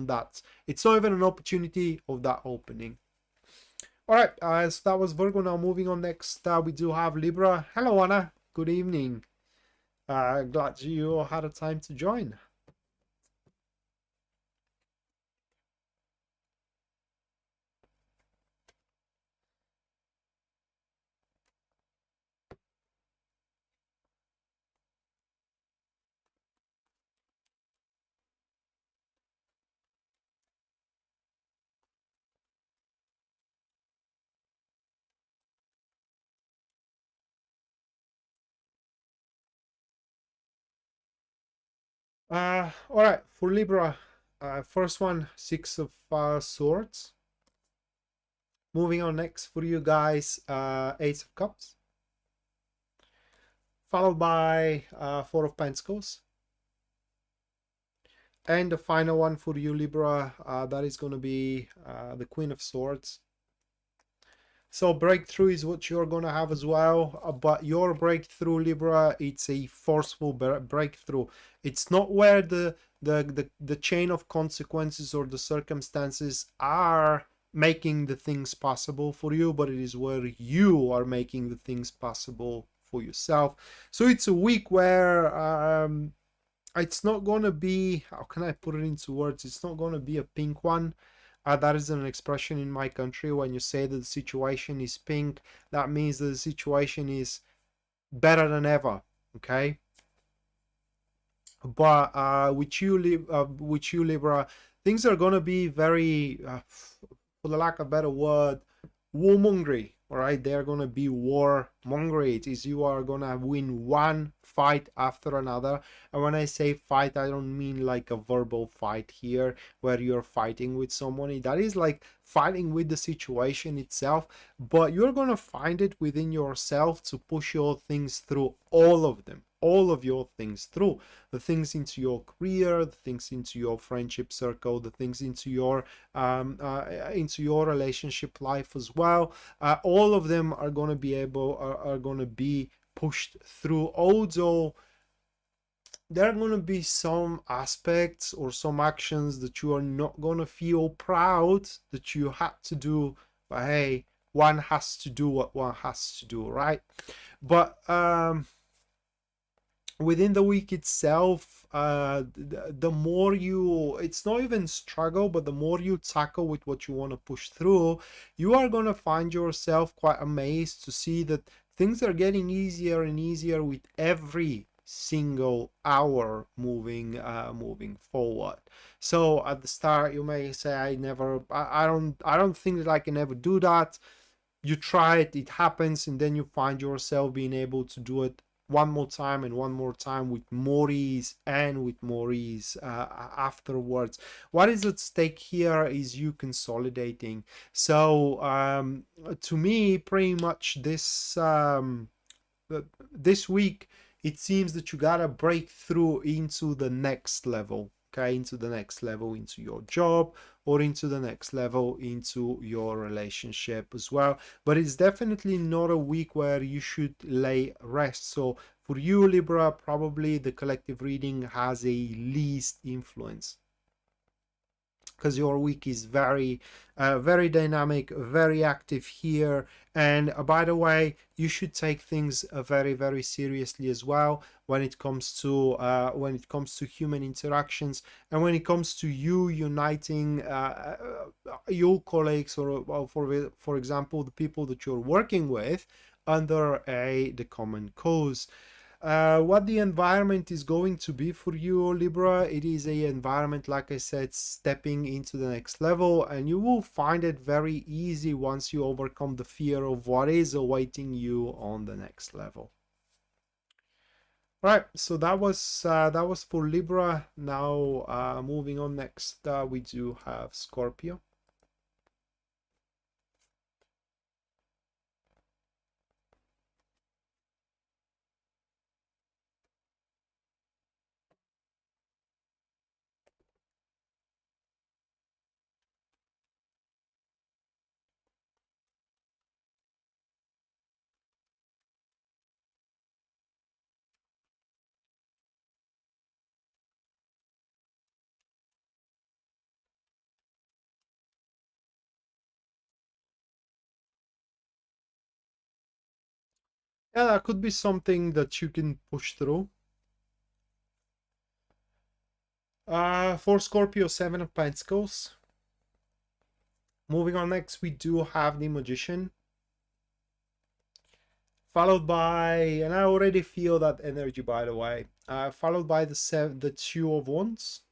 that. It's not even an opportunity of that opening. All right, so that was Virgo. Now moving on, next we do have Libra. Hello, Anna. Good evening. Glad you had a time to join. All right, for Libra, first one, Six of Swords. Moving on, next for you guys, Ace of Cups, followed by Four of Pentacles, and the final one for you, Libra, that is going to be the Queen of Swords. So breakthrough is what you're going to have as well, but your breakthrough, Libra, it's a forceful breakthrough. It's not where the chain of consequences or the circumstances are making the things possible for you, but it is where you are making the things possible for yourself. So it's a week where it's not going to be, how can I put it into words, it's not going to be a pink one. That is an expression in my country. When you say that the situation is pink, that means that the situation is better than ever, okay? But with you Libra, things are going to be very, for the lack of a better word, warmongery. All right, they're going to be warmongery. It is you are going to win one fight after another. And when I say fight, I don't mean like a verbal fight here where you're fighting with someone. That is like fighting with the situation itself, but you're gonna find it within yourself to push your things through, all of them, all of your things through, the things into your career, the things into your friendship circle, the things into your relationship life as well. All of them are going to be are going to be pushed through, although there are going to be some aspects or some actions that you are not going to feel proud that you had to do, but hey, one has to do what one has to do, right? But within the week itself, the more you, it's not even struggle, but the more you tackle with what you want to push through, you are going to find yourself quite amazed to see that things are getting easier and easier with every single hour moving forward. So at the start you may say, I don't think that I can ever do that. You try it, it happens, and then you find yourself being able to do it one more time and one more time with more ease and with more ease afterwards. What is at stake here is you consolidating. So to me, pretty much this week, it seems that you gotta break through into the next level. Okay, into the next level into your job, or into the next level into your relationship as well. But it's definitely not a week where you should lay rest. So for you, Libra, probably the collective reading has a least influence, because your week is very very dynamic, very active here. And by the way, you should take things very, very seriously as well when it comes to human interactions, and when it comes to you uniting your colleagues, or for example the people that you're working with under the common cause. What the environment is going to be for you, Libra, it is a environment, like I said, stepping into the next level, and you will find it very easy once you overcome the fear of what is awaiting you on the next level. All right, so that was for Libra. Now moving on, next we do have Scorpio. Yeah, that could be something that you can push through. For Scorpio, 7 of Pentacles. Moving on, next we do have the Magician, followed by, and I already feel that energy, by the way, followed by the Two of Wands,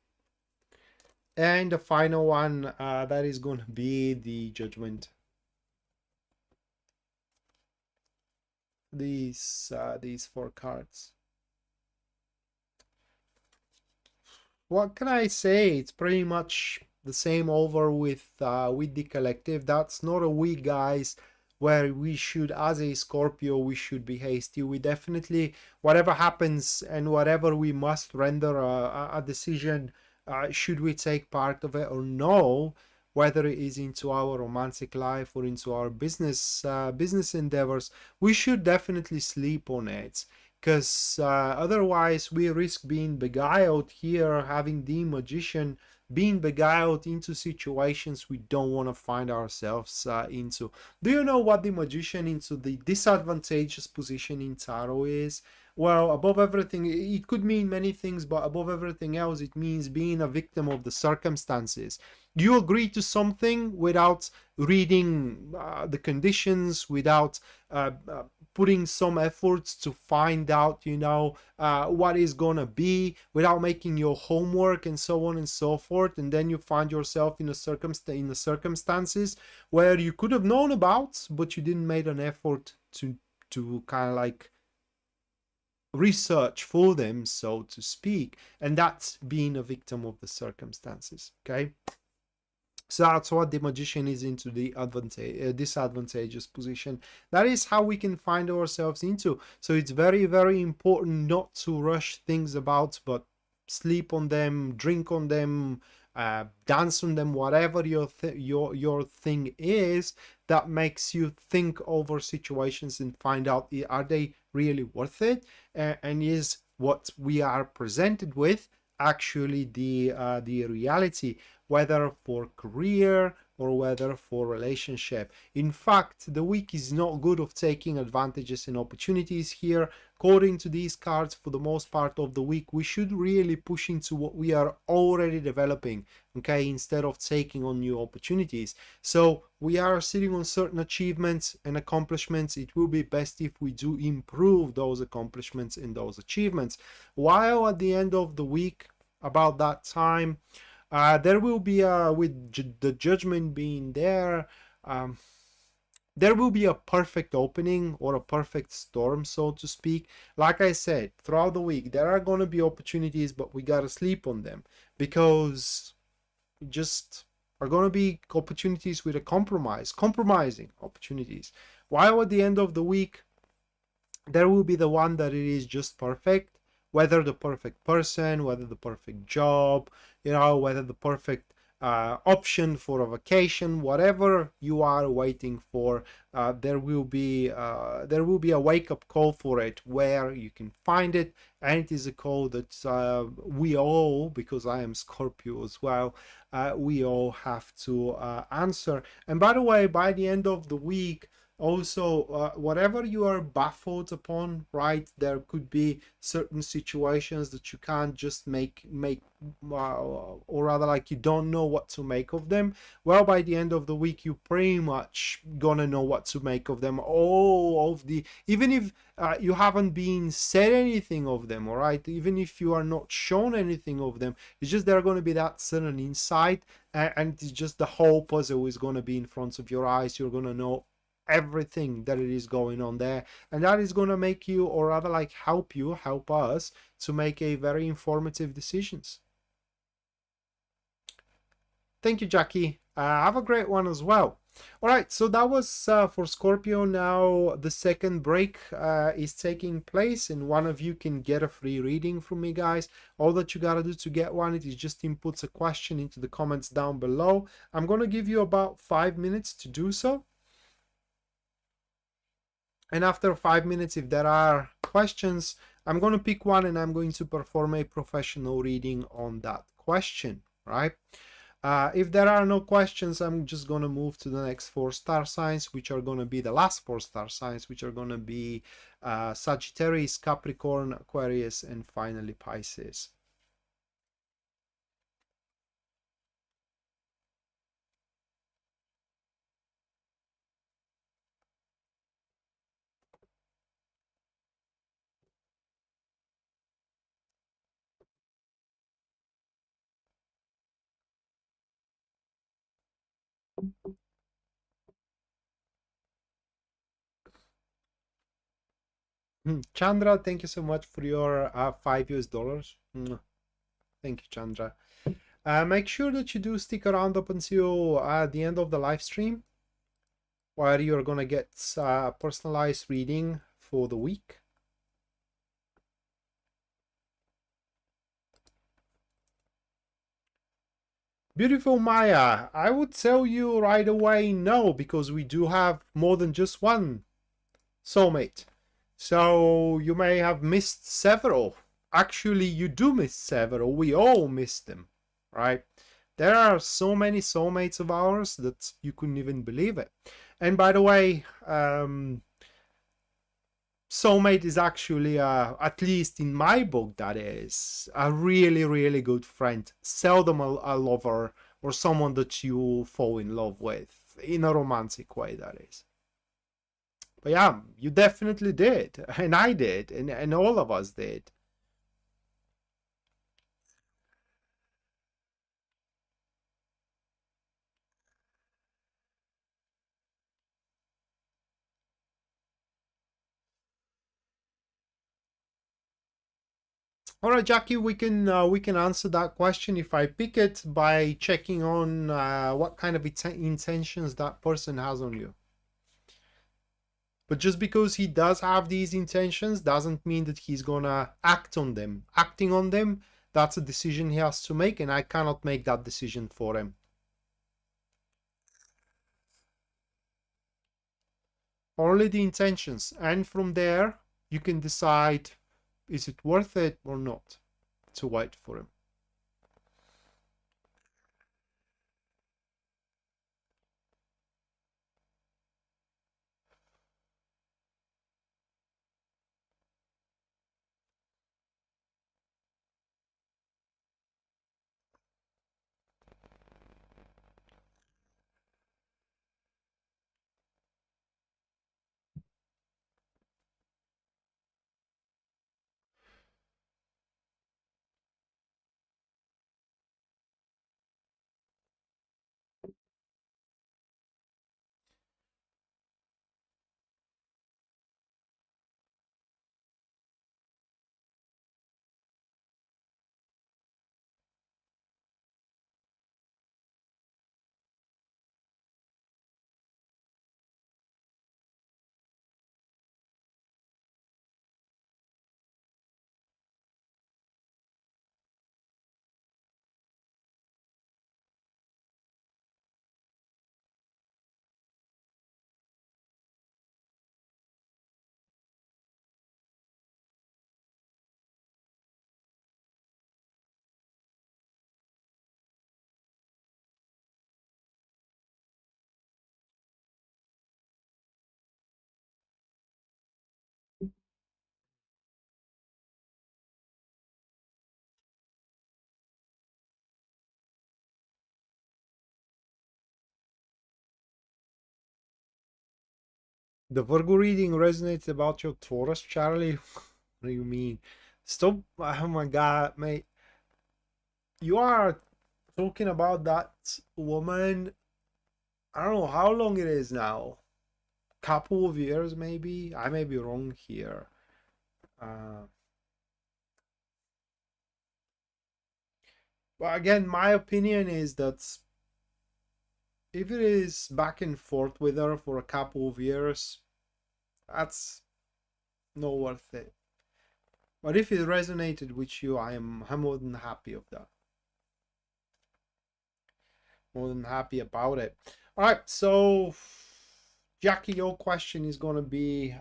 and the final one that is going to be the Judgment. These 4 cards. What can I say? It's pretty much the same over with the collective. That's not a week, guys, where we should, as a Scorpio, we should be hasty. We definitely, whatever happens and whatever we must render a decision, should we take part of it or no, whether it is into our romantic life or into our business endeavors, we should definitely sleep on it. Because otherwise we risk being beguiled here, having the Magician being beguiled into situations we don't want to find ourselves into. Do you know what the Magician into the disadvantageous position in Tarot is? Well, above everything, it could mean many things, but above everything else, it means being a victim of the circumstances. You agree to something without reading the conditions, without putting some efforts to find out, what is gonna be, without making your homework and so on and so forth, and then you find yourself in the circumstances where you could have known about, but you didn't make an effort to kind of like research for them, so to speak, and that's being a victim of the circumstances. Okay, so that's what the magician is into the disadvantageous position. That is how we can find ourselves into. So it's very, very important not to rush things about, but sleep on them, drink on them, dance on them, whatever your thing is that makes you think over situations and find out, are they really worth it, and is what we are presented with actually the reality, whether for career or whether for relationship. In fact, the week is not good of taking advantages and opportunities here. According to these cards, for the most part of the week, we should really push into what we are already developing, okay, instead of taking on new opportunities. So we are sitting on certain achievements and accomplishments. It will be best if we do improve those accomplishments and those achievements. While at the end of the week, about that time, there will be with the judgment being there, there will be a perfect opening or a perfect storm, so to speak. Like I said, throughout the week there are going to be opportunities, but we gotta sleep on them, because just are going to be opportunities with a compromising opportunities. While at the end of the week there will be the one that it is just perfect, whether the perfect person, whether the perfect job, whether the perfect option for a vacation, whatever you are waiting for, there will be a wake-up call for it, where you can find it, and it is a call that we all, because I am Scorpio as well, we all have to answer. And by the way, by the end of the week, also, whatever you are baffled upon, right, there could be certain situations that you can't just make or rather, like, you don't know what to make of them. Well, by the end of the week, you pretty much gonna know what to make of them. All of the, even if you haven't been said anything of them, all right, even if you are not shown anything of them, it's just they're going to be that certain insight, and it's just the whole puzzle is going to be in front of your eyes. You're going to know everything that it is going on there, and that is going to make you, or rather, like, help us to make a very informative decisions. Thank you, Jackie. Have a great one as well. All right, so that was for Scorpio. Now the second break is taking place, and one of you can get a free reading from me, guys. All that you gotta do to get one, it is just input a question into the comments down below. I'm gonna give you about 5 minutes to do so. And after 5 minutes, if there are questions, I'm going to pick one and I'm going to perform a professional reading on that question, right? If there are no questions, I'm just going to move to the next 4 star signs, which are going to be the last 4 star signs, which are going to be Sagittarius, Capricorn, Aquarius, and finally Pisces. Chandra, thank you so much for your $5. Thank you, Chandra. Make sure that you do stick around up until the end of the live stream, where you're gonna get a personalized reading for the week. Beautiful Maya, I would tell you right away no, because we do have more than just one soulmate. So you may have missed several. Actually, you do miss several. We all miss them, right? There are so many soulmates of ours that you couldn't even believe it. And by the way, soulmate is actually, at least in my book, that is a really, really good friend. Seldom a lover or someone that you fall in love with in a romantic way, that is. But yeah, you definitely did, and I did, and all of us did. All right, Jackie, we can answer that question if I pick it by checking on what kind of intentions that person has on you. But just because he does have these intentions doesn't mean that he's gonna act on them. Acting on them, that's a decision he has to make, and I cannot make that decision for him. Only the intentions, and from there you can decide, is it worth it or not to wait for him. The Virgo reading resonates about your Taurus, Charlie. What do you mean? Stop. Oh my god, mate. You are talking about that woman. I don't know how long it is now. Couple of years, maybe. I may be wrong here. But again, my opinion is that if it is back and forth with her for a couple of years, that's not worth it. But if it resonated with you, I'm more than happy of that. More than happy about it. All right, so Jackie, your question is going to be,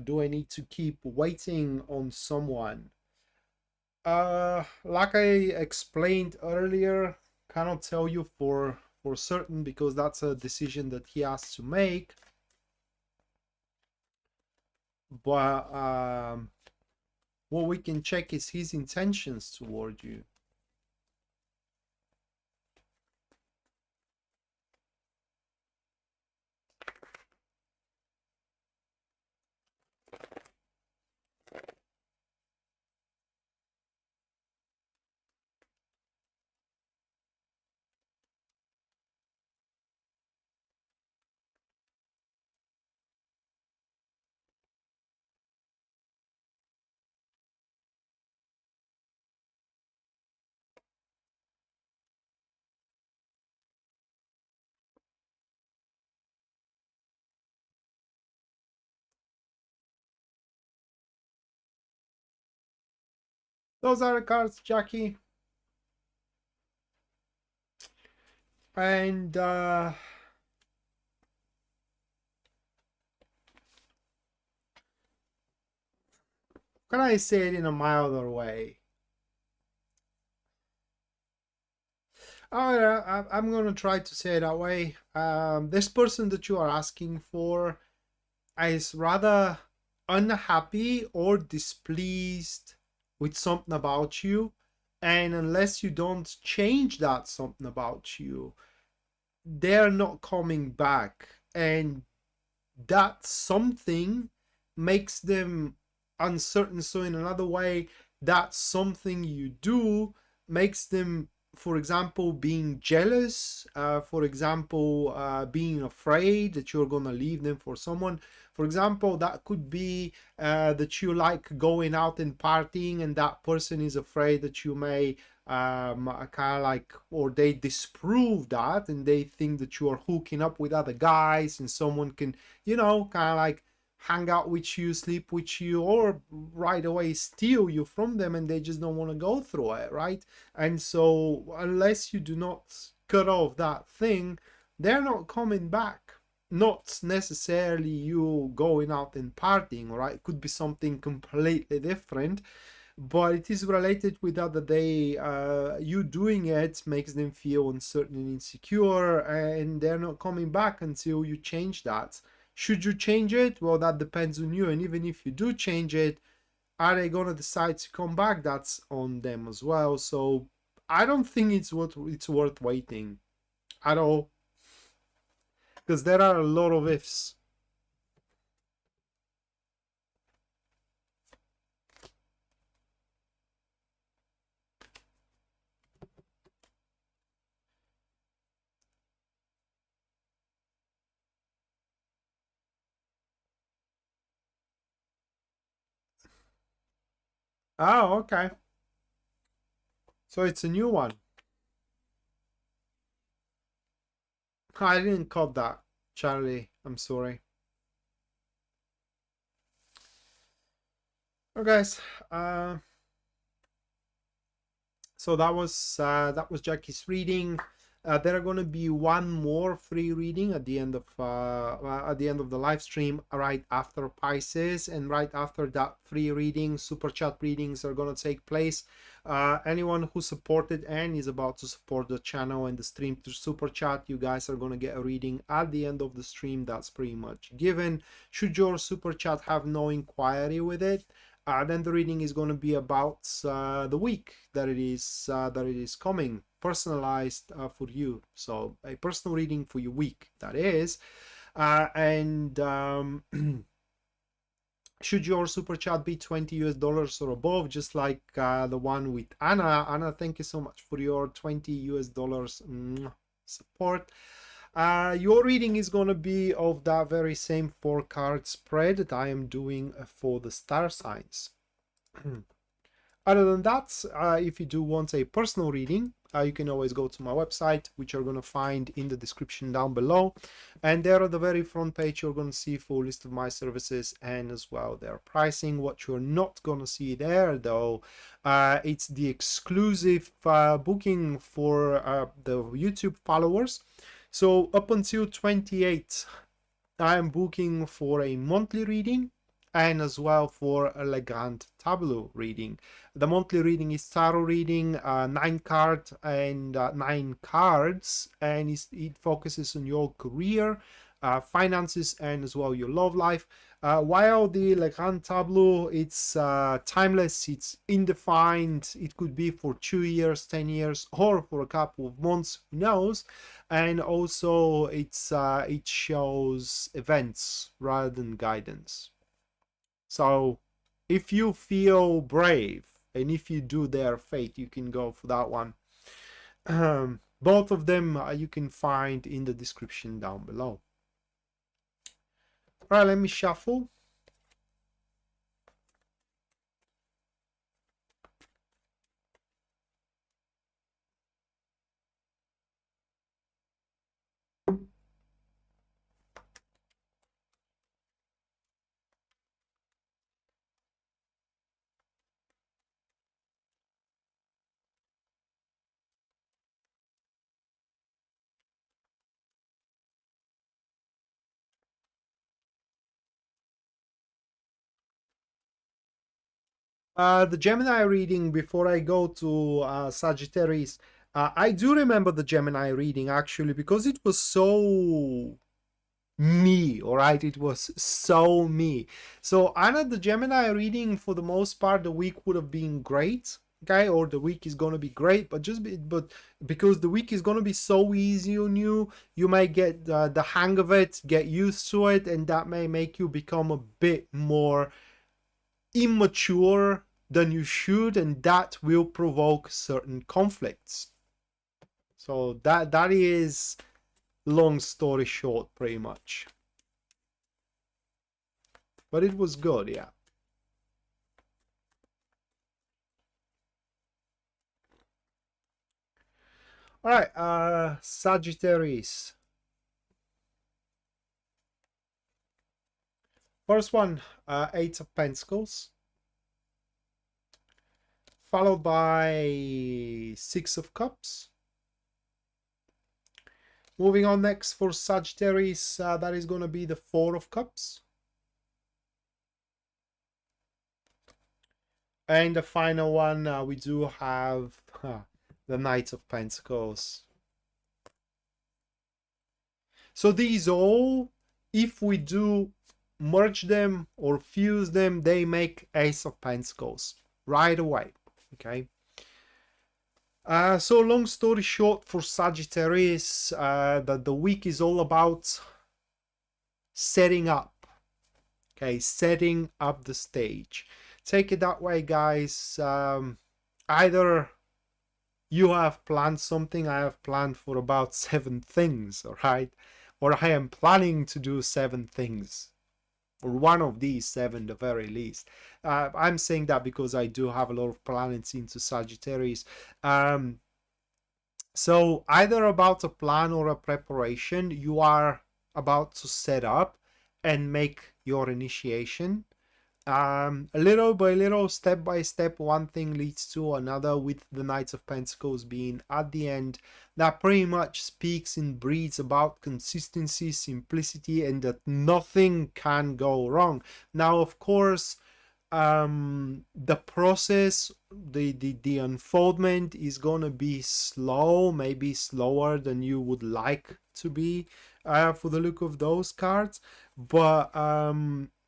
do I need to keep waiting on someone? Like I explained earlier, cannot tell you for certain because that's a decision that he has to make. But what we can check is his intentions toward you. Those are the cards, Jackie. And can I say it in a milder way? I'm going to try to say it that way. This person that you are asking for is rather unhappy or displeased with something about you. And unless you don't change that something about you, they're not coming back. And that something makes them uncertain. So in another way, that something you do makes them for example, being jealous, for example, being afraid that you're gonna leave them for someone. For example, that could be that you like going out and partying, and that person is afraid that you may kind of like, or they disprove that, and they think that you are hooking up with other guys, and someone can, you know, kind of like hang out with you, sleep with you, or right away steal you from them, and they just don't want to go through it, right? And so unless you do not cut off that thing, they're not coming back. Not necessarily you going out and partying, right? It could be something completely different, but it is related with that they you doing it makes them feel uncertain and insecure, and they're not coming back until you change that. Should you change it? Well, that depends on you, and even if you do change it, are they gonna decide to come back? That's on them as well. So I don't think it's worth waiting at all, because there are a lot of ifs. Oh, okay. So it's a new one. I didn't cut that, Charlie. I'm sorry. Okay, guys. So that was Jackie's reading. There are going to be one more free reading at the end of the live stream, right after Pisces, and right after that free reading, super chat readings are going to take place. Anyone who supported and is about to support the channel and the stream through super chat, you guys are going to get a reading at the end of the stream. That's pretty much given. Should your super chat have no inquiry with it, then the reading is going to be about the week that it is coming, personalized for you. So a personal reading for your week, that is. And should your super chat be $20 or above, just like the one with Anna, thank you so much for your $20 support. Your reading is going to be of that very same 4-card spread that I am doing for the star signs. Other than that, if you do want a personal reading, you can always go to my website, which you're going to find in the description down below. And there at the very front page, you're going to see a full list of my services and as well their pricing. What you're not going to see there, though, it's the exclusive booking for the YouTube followers. So up until 28, I am booking for a monthly reading and as well for a Lenormand Tableau reading. The monthly reading is tarot reading, 9 cards, and 9 cards, and it focuses on your career, finances, and as well your love life. While the Lenormand Tableau, it's timeless, it's indefined. It could be for 2 years, 10 years, or for a couple of months, who knows. And also it shows events rather than guidance. So if you feel brave and if you do their fate, you can go for that one. Both of them you can find in the description down below. All right, let me shuffle. The Gemini reading, before I go to Sagittarius, I do remember the Gemini reading actually, because it was so me, all right? It was so me. So Anna, the Gemini reading, for the most part, the week would have been great, okay? Or the week is gonna be great, but because the week is gonna be so easy on you, you may get the hang of it, get used to it, and that may make you become a bit more immature than you should, and that will provoke certain conflicts. So that is long story short, pretty much. But it was good, yeah. All right, Sagittarius. First one, Eight of Pentacles, followed by Six of Cups. Moving on next for Sagittarius, that is going to be the Four of Cups. And the final one, we do have the Knight of Pentacles. So these all, if we do merge them or fuse them, they make Ace of Pentacles right away. Okay. So long story short for Sagittarius, that the week is all about setting up. Okay, setting up the stage. Take it that way, guys. Either you have planned something, I have planned for about 7 things, all right? Or I am planning to do 7 things. Or one of these 7, the very least. I'm saying that because I do have a lot of planets into Sagittarius. So either about a plan or a preparation, you are about to set up and make your initiation. Little by little, step by step, one thing leads to another, with the Knights of Pentacles being at the end. That pretty much speaks and breathes about consistency, simplicity, and that nothing can go wrong. Now, of course, the process, the unfoldment is gonna be slow, maybe slower than you would like to be for the look of those cards, but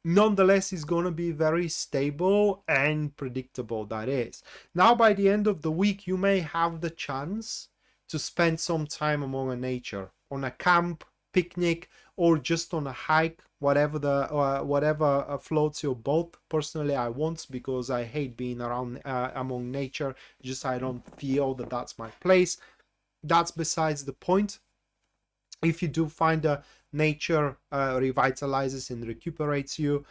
nonetheless is going to be very stable and predictable. That is. Now by the end of the week, you may have the chance to spend some time among a nature, on a camp, picnic, or just on a hike, whatever the whatever floats your boat. Personally, I won't, because I hate being around among nature. Just I don't feel that that's my place. That's besides the point. If you do find a nature revitalizes and recuperates you,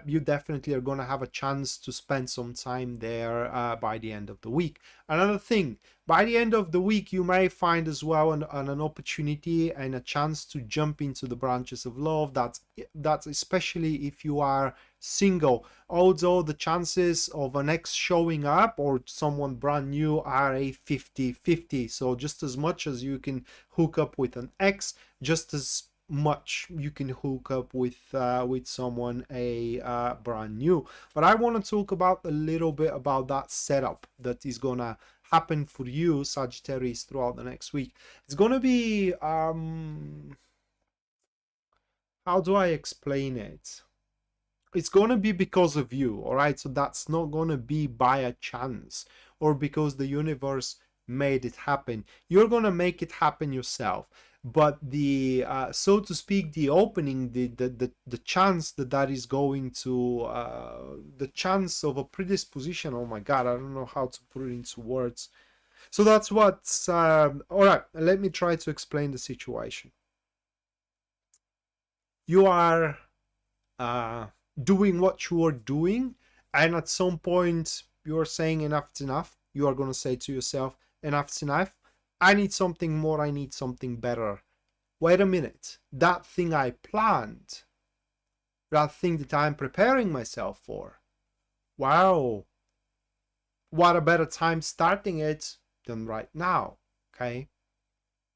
you definitely are going to have a chance to spend some time there by the end of the week. Another thing, by the end of the week, you may find as well an opportunity and a chance to jump into the branches of love. That's especially if you are single, although the chances of an ex showing up or someone brand new are a 50-50. So just as much as you can hook up with an ex, just as much you can hook up with someone brand new. But I want to talk about a little bit about that setup that is gonna happen for you, Sagittarius, throughout the next week. It's gonna be how do I explain it? It's gonna be because of you, all right? So that's not gonna be by a chance or because the universe made it happen. You're gonna make it happen yourself. But the so to speak, the opening, the chance that is going to the chance of a predisposition, oh my god, I don't know how to put it into words. So that's what's all right, let me try to explain the situation. You are doing what you are doing, and at some point you are saying enough's enough. You are going to say to yourself, enough's enough. I need something more, I need something better. Wait a minute, that thing I planned, that thing that I'm preparing myself for, wow, what a better time starting it than right now, okay?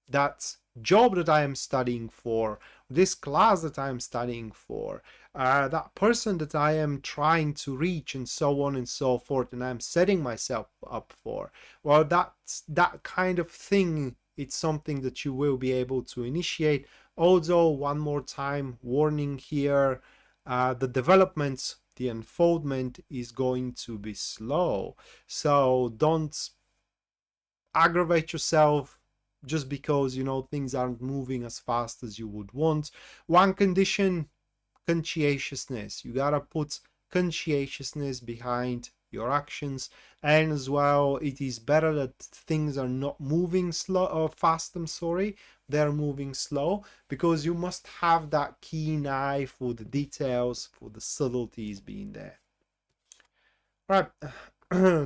That job that I am studying for, this class that I am studying for, that person that I am trying to reach, and so on and so forth, and I'm setting myself up for, well, that's that kind of thing. It's something that you will be able to initiate. Although, one more time, warning here, the development, the unfoldment is going to be slow. So don't aggravate yourself just because, you know, things aren't moving as fast as you would want. One condition, conscientiousness. You gotta put conscientiousness behind your actions. And as well, it is better that things are not moving slow or fast, I'm sorry, they're moving slow, because you must have that keen eye for the details, for the subtleties being there. Right.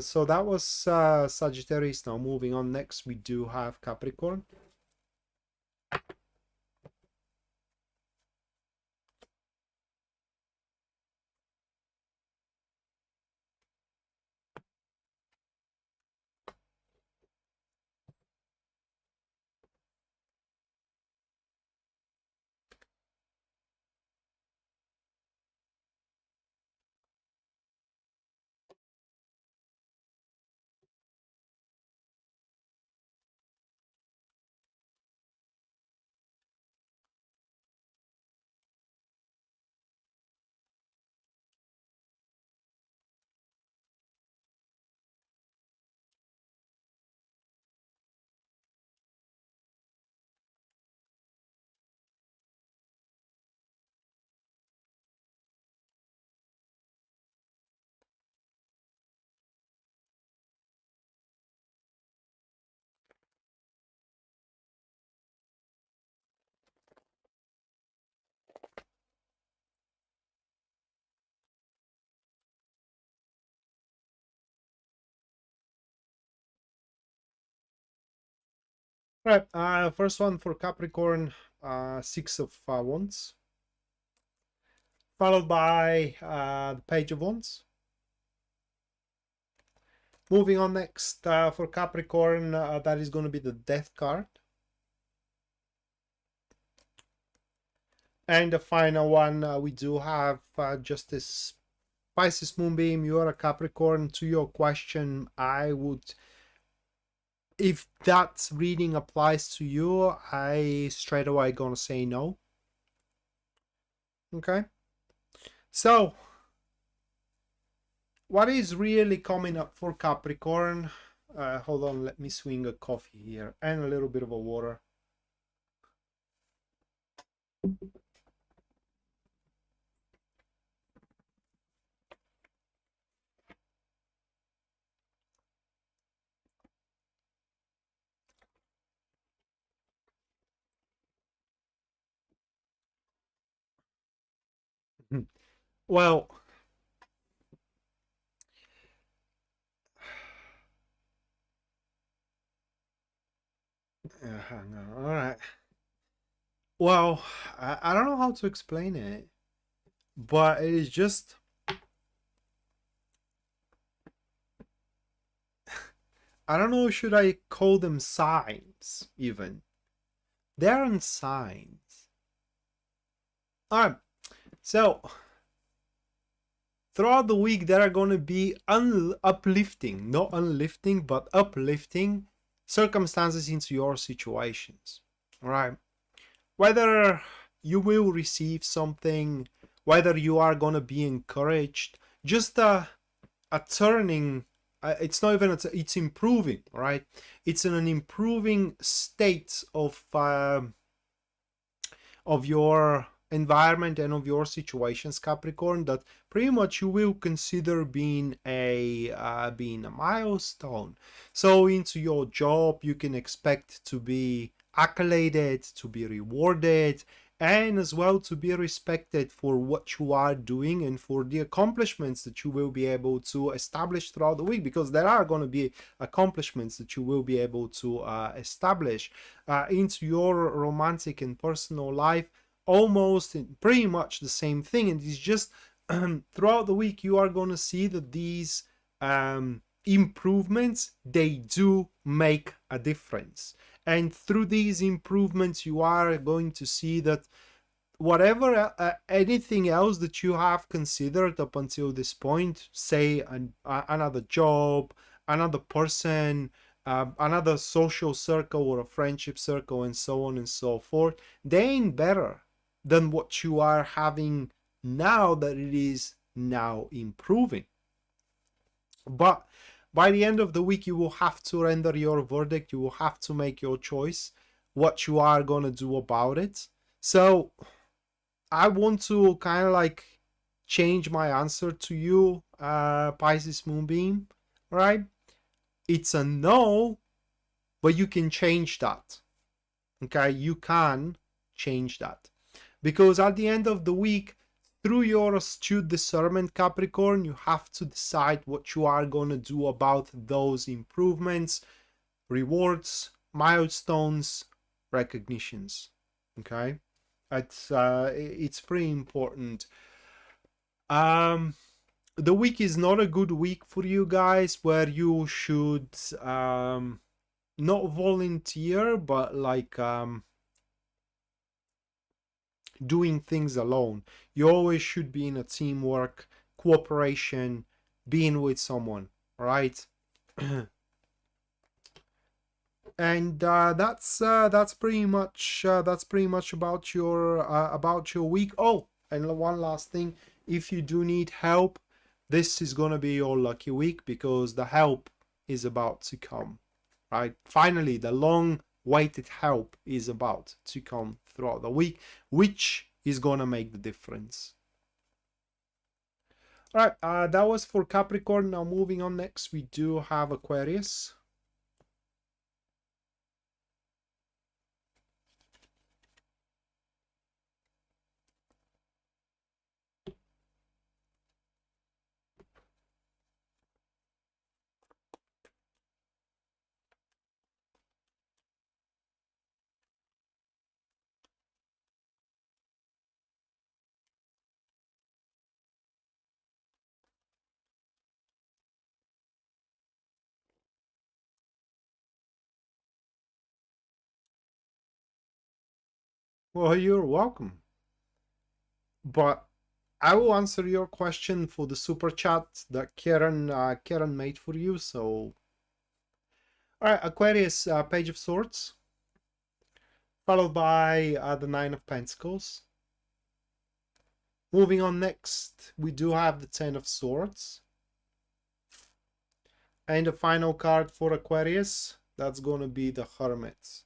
So that was Sagittarius. Now moving on, next we do have Capricorn. Right. First one for Capricorn, Six of Wands, followed by the Page of Wands. Moving on next for Capricorn, that is going to be the Death card. And the final one, we do have Justice, Pisces Moonbeam. You are a Capricorn. To your question, I would, if that reading applies to you, I straight away gonna say no. Okay. So, what is really coming up for Capricorn? Hold on, let me swing a coffee here and a little bit of a water. Well, hang on. All right. Well, I don't know how to explain it, but it is just, I don't know, should I call them signs even? They aren't signs. All right. So, throughout the week, there are going to be uplifting, not unlifting, but uplifting circumstances into your situations. All right. Whether you will receive something, whether you are going to be encouraged, just a turning, it's not even, it's improving, right? It's in an improving state of your environment and of your situations, Capricorn, that pretty much you will consider being a milestone. So into your job, you can expect to be accoladed, to be rewarded, and as well to be respected for what you are doing and for the accomplishments that you will be able to establish throughout the week, because there are going to be accomplishments that you will be able to establish into your romantic and personal life. Almost pretty much the same thing, and it's just throughout the week you are going to see that these improvements, they do make a difference. And through these improvements, you are going to see that whatever anything else that you have considered up until this point, say another job, another person, another social circle or a friendship circle, and so on and so forth, they ain't better than what you are having now, that it is now improving. But by the end of the week, you will have to render your verdict. You will have to make your choice, what you are going to do about it. So I want to kind of like change my answer to you, Pisces Moonbeam, right? It's a no, but you can change that. Okay, you can change that. Because at the end of the week, through your astute discernment, Capricorn, you have to decide what you are going to do about those improvements, rewards, milestones, recognitions. Okay, it's pretty important. The week is not a good week for you guys, where you should not volunteer, but like doing things alone. You always should be in a teamwork, cooperation, being with someone, right? And that's pretty much about your week. Oh, and one last thing, if you do need help, this is gonna be your lucky week, because the help is about to come, right? Finally, the long awaited help is about to come throughout the week, which is gonna make the difference. All right, that was for Capricorn. Now moving on, next we do have Aquarius. Well, you're welcome. But I will answer your question for the super chat that Karen made for you. So, all right, Aquarius, Page of Swords, followed by the Nine of Pentacles. Moving on, next we do have the Ten of Swords, and the final card for Aquarius, that's going to be the Hermit.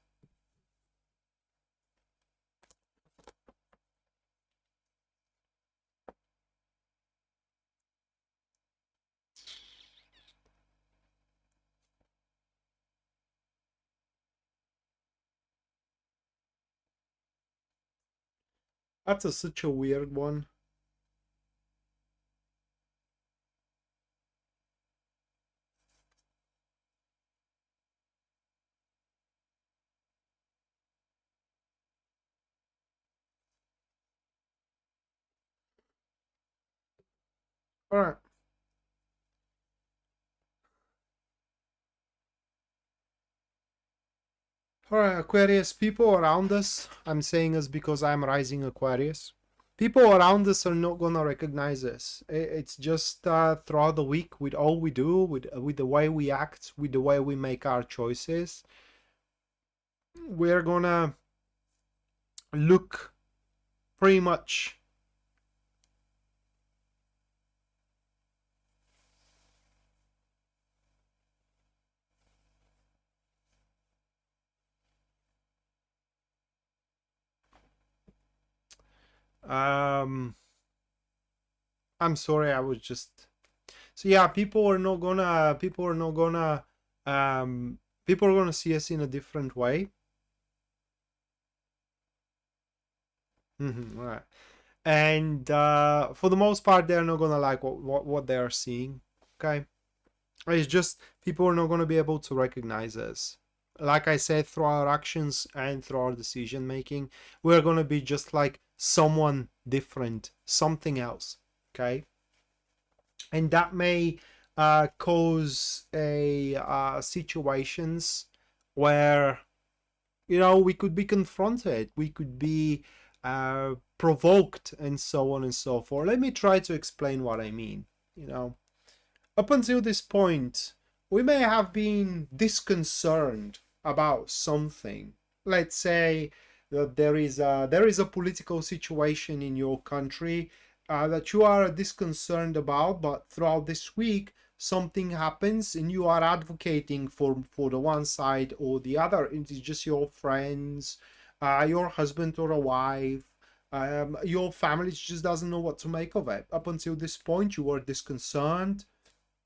That's such a weird one. All right. All right, Aquarius, people around us, I'm saying this because I'm rising Aquarius. People around us are not gonna recognize us. It's just throughout the week, with all we do, with the way we act, with the way we make our choices, we're gonna look pretty much I'm sorry, I was just, so yeah, people are not gonna see us in a different way. Right. And for the most part, they're not gonna like what they are seeing. Okay, it's just people are not gonna be able to recognize us. Like I said, through our actions and through our decision making, we're gonna be just like someone different, something else. Okay, and that may cause a situations where, you know, we could be confronted, we could be provoked, and so on and so forth. Let me try to explain what I mean. You know, up until this point, we may have been disconcerted about something. Let's say that there is a political situation in your country that you are disconcerted about, but throughout this week something happens and you are advocating for the one side or the other. It is just your friends, your husband or a wife, Your family just doesn't know what to make of it. Up until this point, you were disconcerted.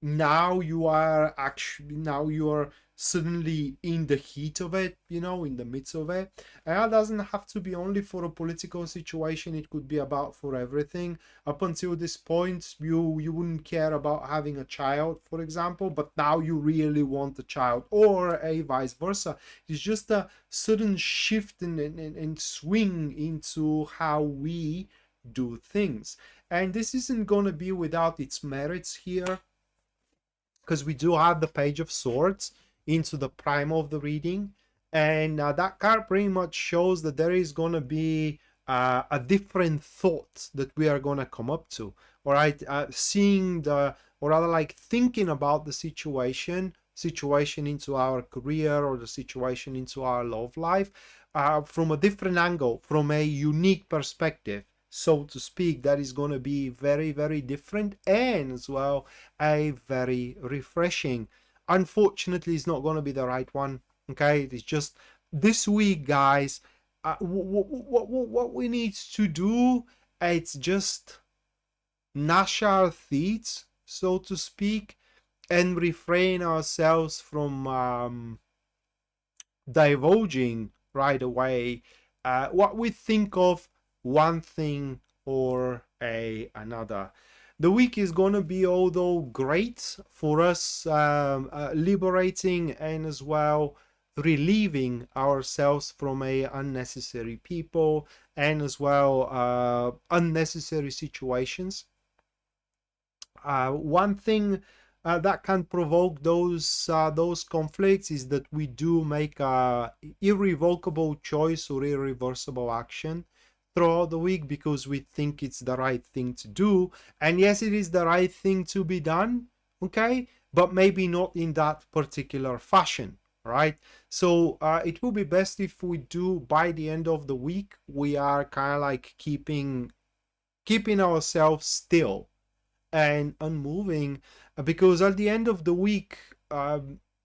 Now you are actually, now you are suddenly in the heat of it, you know, in the midst of it. And that doesn't have to be only for a political situation. It could be about for everything. Up until this point, you wouldn't care about having a child, for example, but now you really want a child, or a vice versa. It's just a sudden shift and swing into how we do things. And this isn't going to be without its merits here, because we do have the Page of Swords into the prime of the reading, and that card pretty much shows that there is going to be a different thought that we are going to come up to. All right, seeing the, or rather like thinking about the situation into our career, or the situation into our love life, from a different angle, from a unique perspective, so to speak. That is going to be very, very different, and as well a very refreshing. Unfortunately, it's not going to be the right one. Okay, it's just this week, guys. What we need to do, it's just gnash our teeth, so to speak, and refrain ourselves from divulging right away what we think of one thing or another. The week is going to be, although great for us, liberating and as well relieving ourselves from a unnecessary people, and as well unnecessary situations. One thing that can provoke those conflicts is that we do make a irrevocable choice or irreversible action throughout the week, because we think it's the right thing to do. And yes, it is the right thing to be done, okay, but maybe not in that particular fashion, right? So it will be best if we do, by the end of the week, we are kind of like keeping ourselves still and unmoving, because at the end of the week,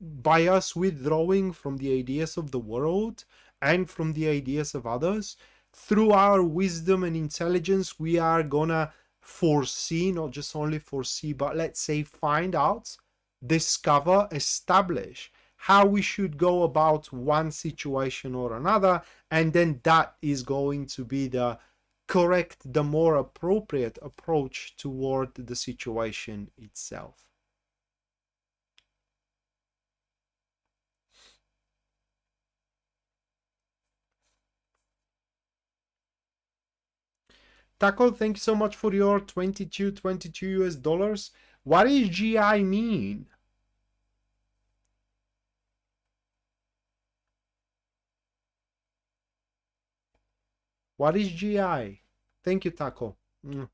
by us withdrawing from the ideas of the world and from the ideas of others, through our wisdom and intelligence, we are gonna foresee, not just only foresee, but let's say find out, discover, establish how we should go about one situation or another, and then that is going to be the correct, the more appropriate approach toward the situation itself. Taco, thank you so much for your 22 US dollars. What does GI mean? What is GI? Thank you, Taco. Mm.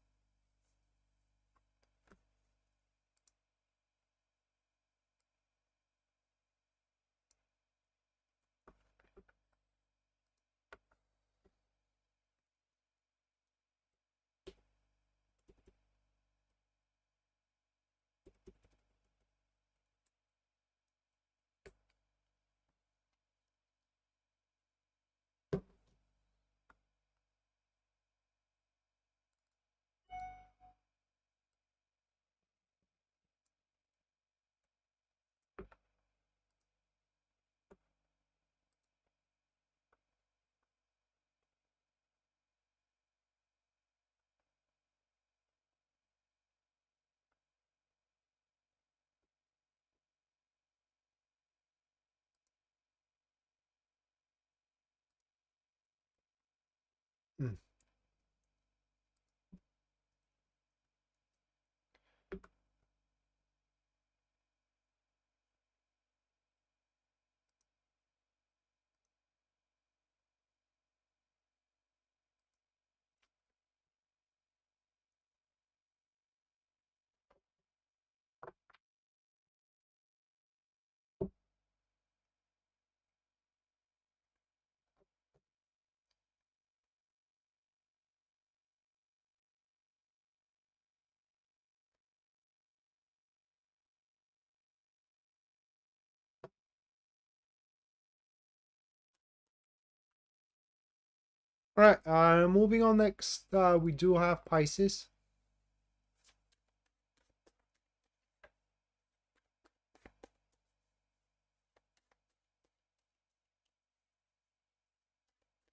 All right, moving on next, we do have Pisces.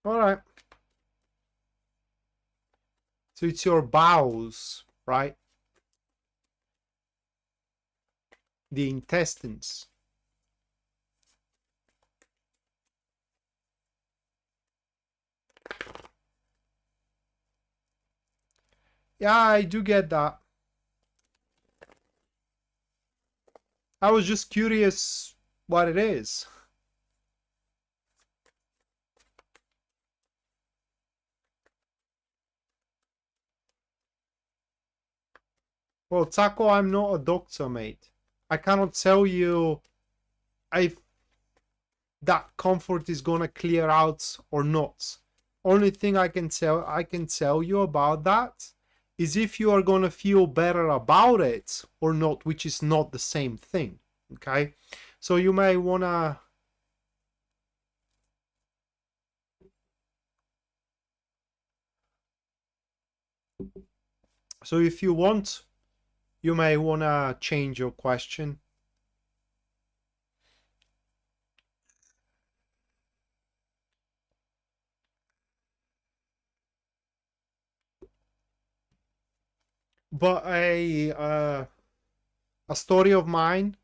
All right. So it's your bowels, right? The intestines. Yeah, I do get that. I was just curious what it is. Well, Taco, I'm not a doctor, mate. I cannot tell you if that comfort is gonna clear out or not. Only thing I can tell you about that is if you are gonna feel better about it or not, which is not the same thing. Okay, so you may wanna. So if you want, you may wanna change your question. But a story of mine,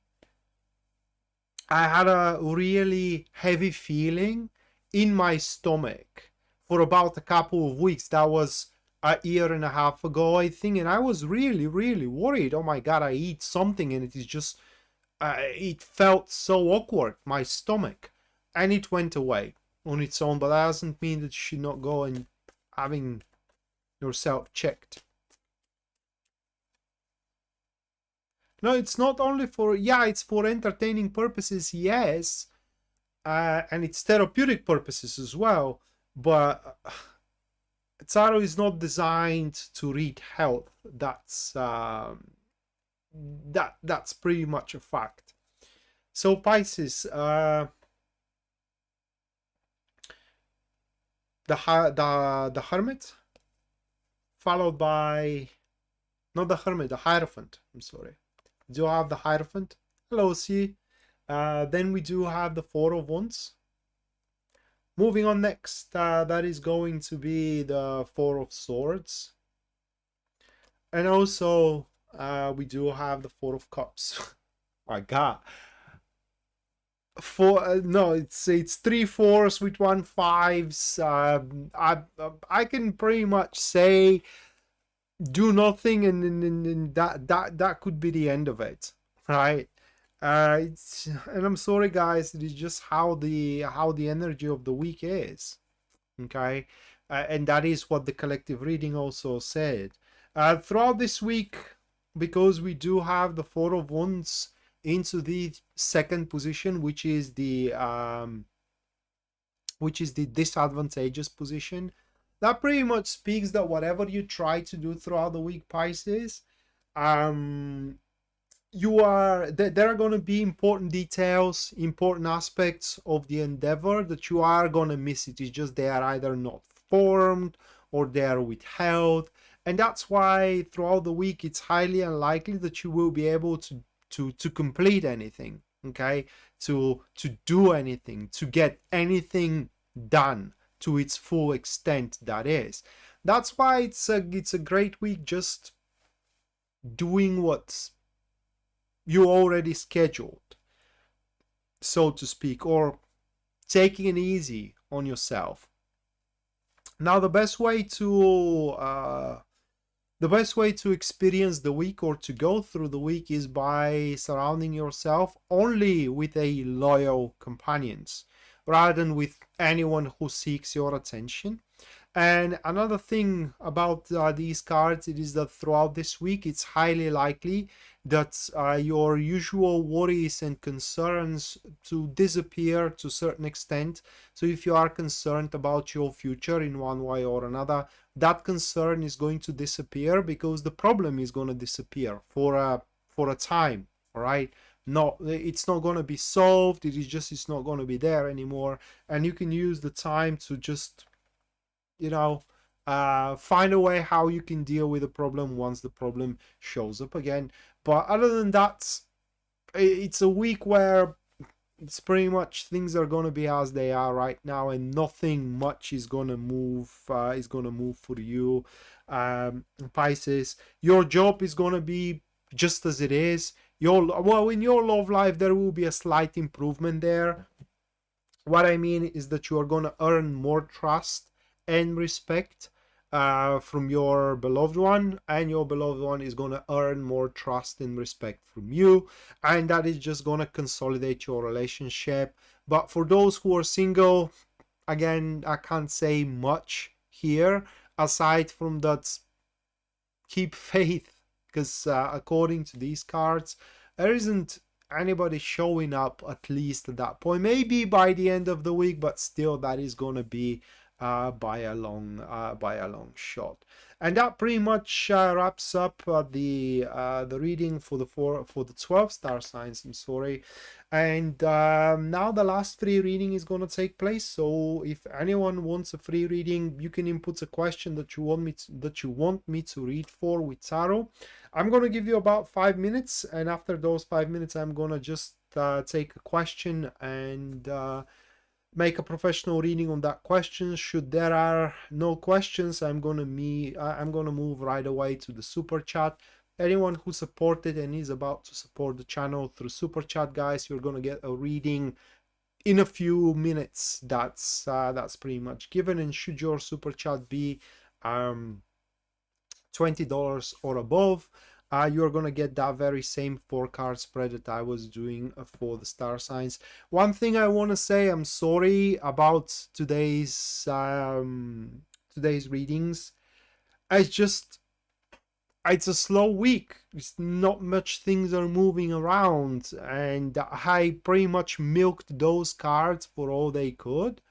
I had a really heavy feeling in my stomach for about a couple of weeks. That was a year and a half ago, I think, and I was really, really worried. Oh my god, I eat something and it is just, it felt so awkward, my stomach, and it went away on its own. But that doesn't mean that you should not go and having yourself checked. No, it's not only for, yeah, it's for entertaining purposes, yes, and it's therapeutic purposes as well, but Tarot is not designed to read health. That's that's pretty much a fact. So Pisces, the Hermit, followed by, not the Hermit, the Hierophant. I'm sorry. We do have the Hierophant. Hello, C. Then we do have the Four of Wands. Moving on next, that is going to be the Four of Swords. And also, we do have the Four of Cups. My God. No, it's 3 4s with 1 5s. I can pretty much say do nothing, and that could be the end of it, right? And I'm sorry, guys. It is just how the energy of the week is. Okay, and that is what the collective reading also said. Throughout this week, because we do have the Four of Wands into the second position, which is the disadvantageous position, that pretty much speaks that whatever you try to do throughout the week, Pisces, you are there are going to be important details, important aspects of the endeavor that you are going to miss. It is just they are either not formed or they are withheld, and that's why throughout the week it's highly unlikely that you will be able to complete anything, okay, to do anything, to get anything done to its full extent. That's why it's a great week, just doing what you already scheduled, so to speak, or taking it easy on yourself. Now the best way to experience the week or to go through the week is by surrounding yourself only with a loyal companions rather than with anyone who seeks your attention. And another thing about these cards, it is that throughout this week it's highly likely that your usual worries and concerns to disappear to a certain extent. So if you are concerned about your future in one way or another, that concern is going to disappear because the problem is going to disappear for a time. All right, no, it's not going to be solved. It's not going to be there anymore, and you can use the time to just you know, find a way how you can deal with the problem once the problem shows up again. But other than that, it's a week where it's pretty much things are gonna be as they are right now, and nothing much is gonna move. Is gonna move for you, Pisces. Your job is gonna be just as it is. In your love life there will be a slight improvement there. What I mean is that you are going to earn more trust and respect from your beloved one, and your beloved one is going to earn more trust and respect from you, and that is just going to consolidate your relationship. But for those who are single, again, I can't say much here aside from that. Keep faith, because according to these cards, there isn't anybody showing up at least at that point. Maybe by the end of the week, but still, that is gonna be by a long shot. And that pretty much wraps up the reading for the 12 star signs. I'm sorry. And now the last free reading is going to take place. So if anyone wants a free reading, you can input a question that you want me to read for with tarot. I'm going to give you about 5 minutes, and after those 5 minutes I'm going to just take a question and make a professional reading on that question. Should there are no questions, I'm gonna move right away to the super chat. Anyone who supported and is about to support the channel through super chat, guys, you're gonna get a reading in a few minutes. That's pretty much given. And should your super chat be $20 or above, you're gonna get that very same 4-card spread that I was doing for the star signs. One thing I want to say, I'm sorry about today's readings. It's a slow week. It's not much things are moving around, and I pretty much milked those cards for all they could.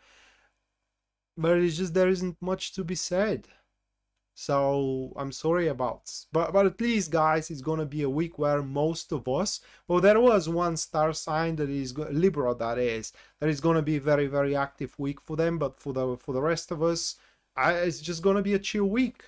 But it's just there isn't much to be said. So I'm sorry about, but at least, guys, it's gonna be a week where most of us, well, there was one star sign that is Libra, that is gonna be very, very active week for them. But for the rest of us, it's just gonna be a chill week.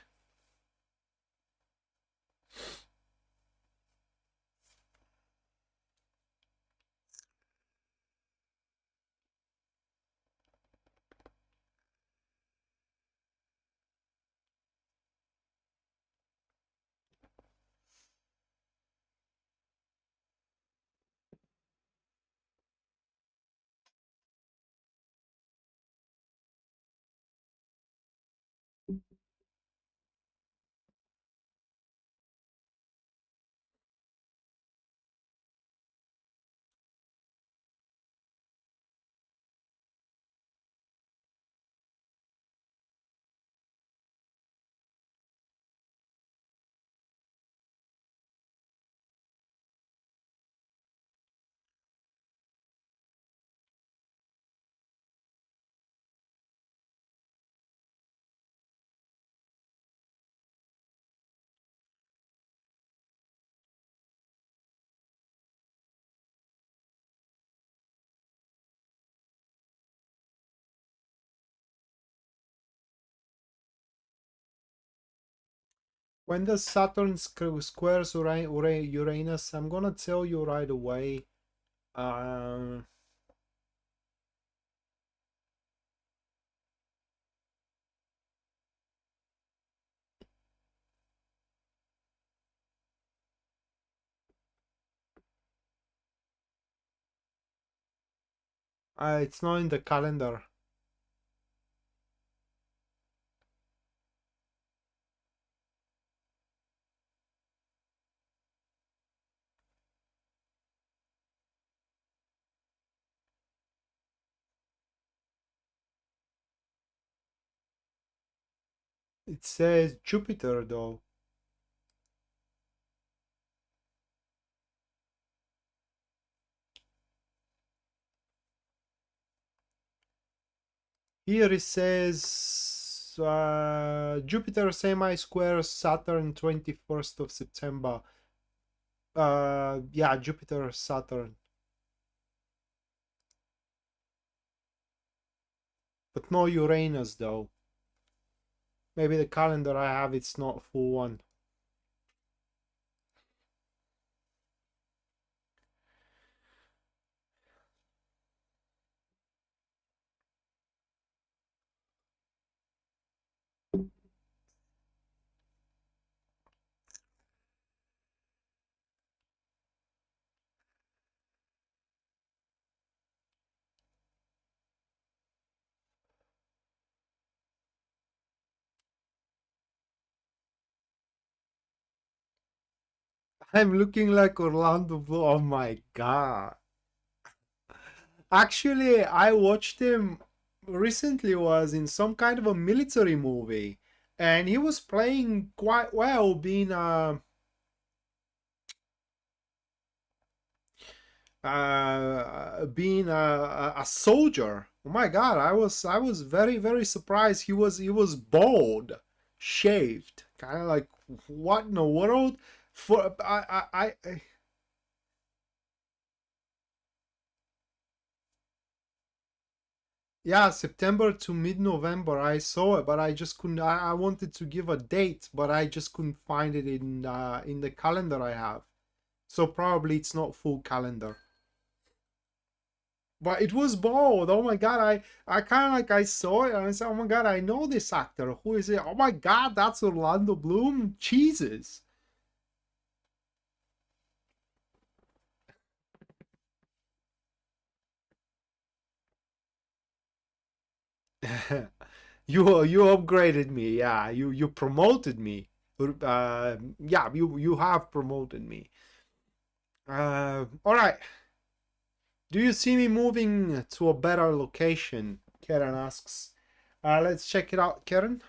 When does Saturn squares Uranus? I'm gonna tell you right away. It's not in the calendar. It says Jupiter, though. Here it says Jupiter semi-square Saturn 21st of September. Yeah, Jupiter Saturn. But no Uranus, though. Maybe the calendar I have, it's not full one. I'm looking like Orlando Bloom. Oh my god. Actually, I watched him recently, was in some kind of a military movie, and he was playing quite well, being a soldier. Oh my god, I was very surprised. He was bald, shaved, kind of like, what in the world? For I Yeah, September to mid-November I saw it, but I just couldn't. I wanted to give a date, but I just couldn't find it in the calendar I have. So probably it's not full calendar. But it was bold. Oh my god, I kind of like, I saw it and I said, oh my god, I know this actor. Who is it? Oh my god, that's Orlando Bloom. Jesus. You upgraded me. Yeah, you promoted me. Yeah, you have promoted me. All right. Do you see me moving to a better location? Karen asks. Let's check it out, Karen.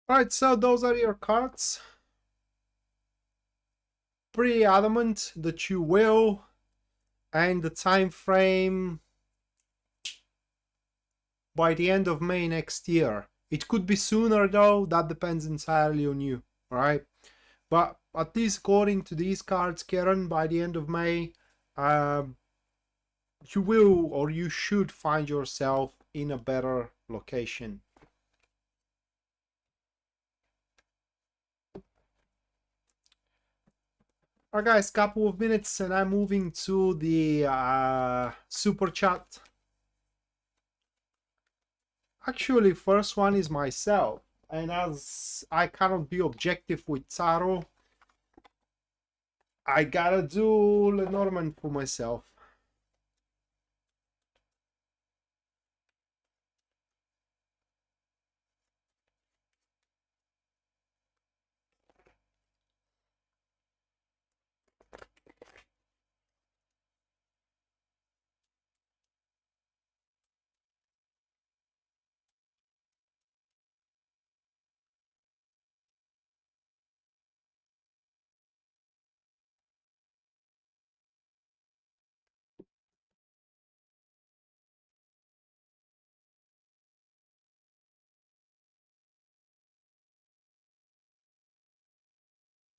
All right, so those are your cards. Pretty adamant that you will, and the time frame by the end of May next year. It could be sooner though, that depends entirely on you, all right? But at least according to these cards, Karen, by the end of May, um, you will, or you should, find yourself in a better location. Alright guys, couple of minutes and I'm moving to the super chat. Actually, first one is myself, and as I cannot be objective with tarot, I gotta do Lenormand for myself.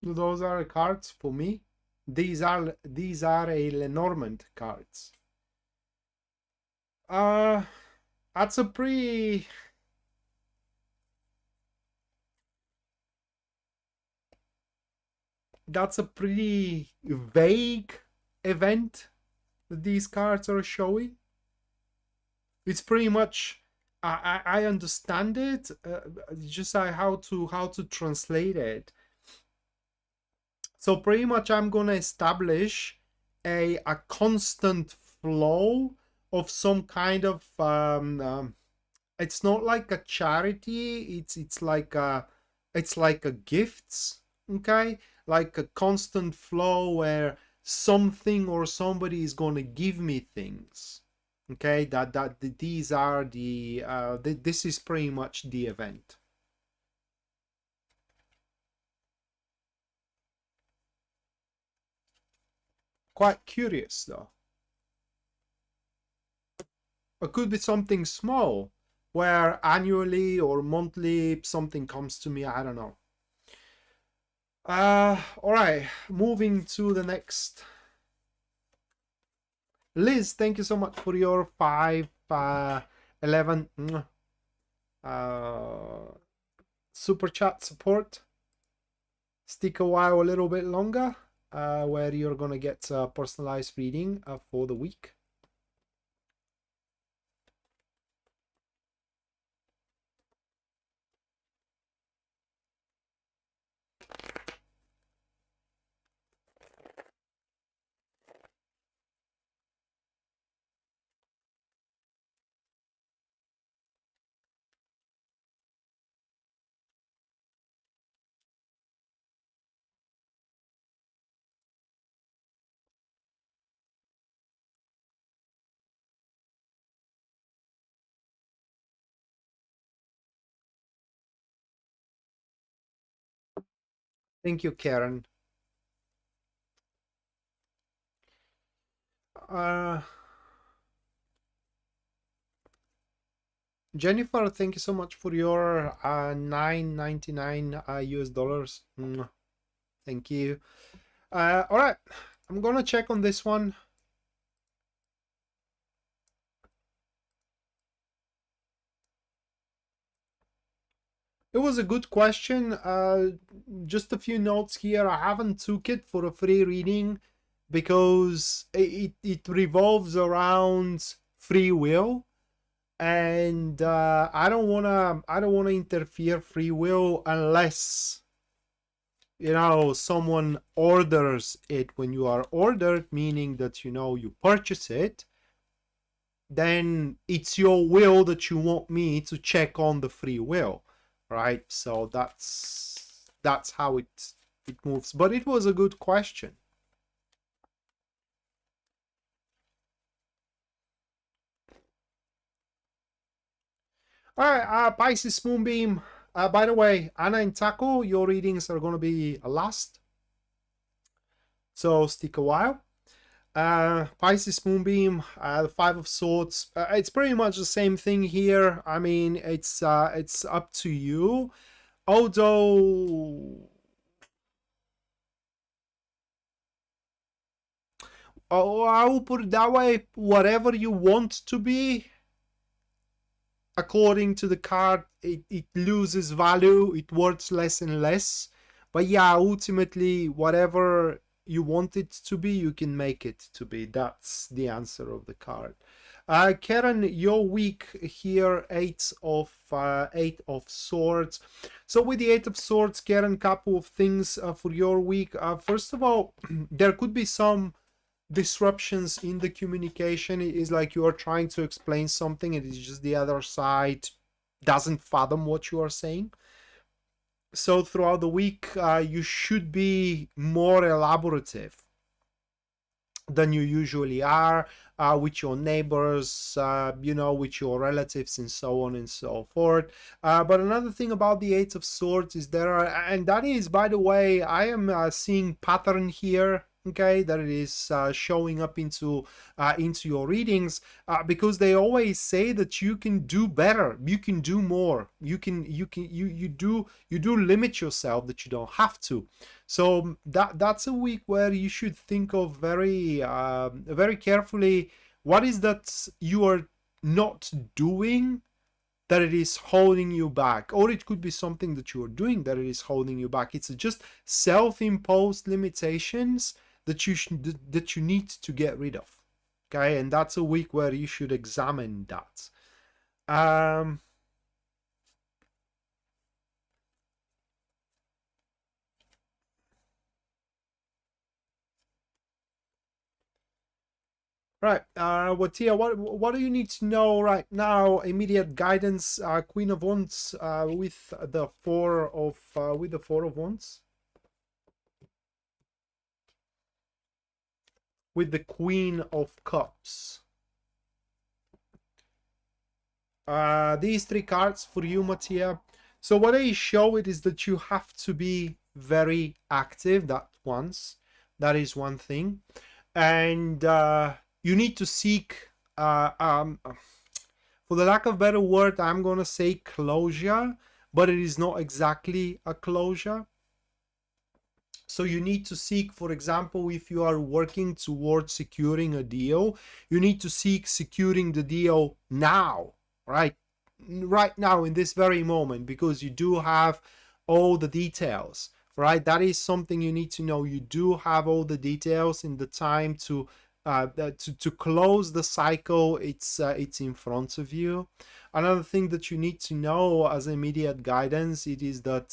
Those are cards for me. These are a Lenormand cards. Uh that's a pretty vague event that these cards are showing. It's pretty much, I understand it, just how to translate it. So pretty much I'm gonna establish a constant flow of some kind of it's not like a charity, it's like a gifts, okay, like a constant flow where something or somebody is going to give me things, okay, that these are the this is pretty much the event. Quite curious though. It could be something small where annually or monthly something comes to me, I don't know. All right, moving to the next. Liz, thank you so much for your 511 super chat support. Stick a while a little bit longer, where you're gonna get a personalized reading for the week. Thank you, Karen. Jennifer, thank you so much for your $9.99 US dollars. Thank you. All right, I'm gonna check on this one. It was a good question. Just a few notes here. I haven't took it for a free reading because it revolves around free will, and I don't wanna interfere free will unless someone orders it. When you are ordered, meaning that you purchase it, then it's your will that you want me to check on the free will, right? So that's how it moves. But it was a good question. All right, Pisces Moonbeam. By the way, Anna and Taco, your readings are going to be last, so stick a while. Pisces Moonbeam, the Five of Swords. It's pretty much the same thing here. I mean, it's up to you. Although, I will put it that way: whatever you want to be, according to the card, it loses value. It worth less and less. But yeah, ultimately, whatever you want it to be, you can make it to be. That's the answer of the card. Karen, your week here, eight of swords. So with the Eight of Swords, Karen, couple of things for your week. First of all, there could be some disruptions in the communication. It is like you are trying to explain something and it's just the other side doesn't fathom what you are saying. So throughout the week, you should be more elaborative than you usually are, with your neighbors, with your relatives, and so on and so forth. But another thing about the Eight of Swords is and that is, by the way, I am seeing pattern here. Okay, that it is showing up into your readings, because they always say that you can do better, you can do more, you do limit yourself, that you don't have to. So that's a week where you should think of very carefully what is that you are not doing that it is holding you back, or it could be something that you are doing that it is holding you back. It's just self-imposed limitations that you need to get rid of. Okay, and that's a week where you should examine that. Right, Watia, what do you need to know right now? Immediate guidance, Queen of Wands, with the Four of Wands, with the Queen of Cups. These three cards for you, Mattia. So what they show it is that you have to be very active. That is one thing, and you need to seek. For the lack of a better word, I'm gonna say closure, but it is not exactly a closure. So you need to seek, for example, if you are working towards securing a deal, you need to seek securing the deal now, right? Right now in this very moment, because you do have all the details, right? That is something you need to know. You do have all the details in the time to close the cycle. It's in front of you. Another thing that you need to know as immediate guidance, it is that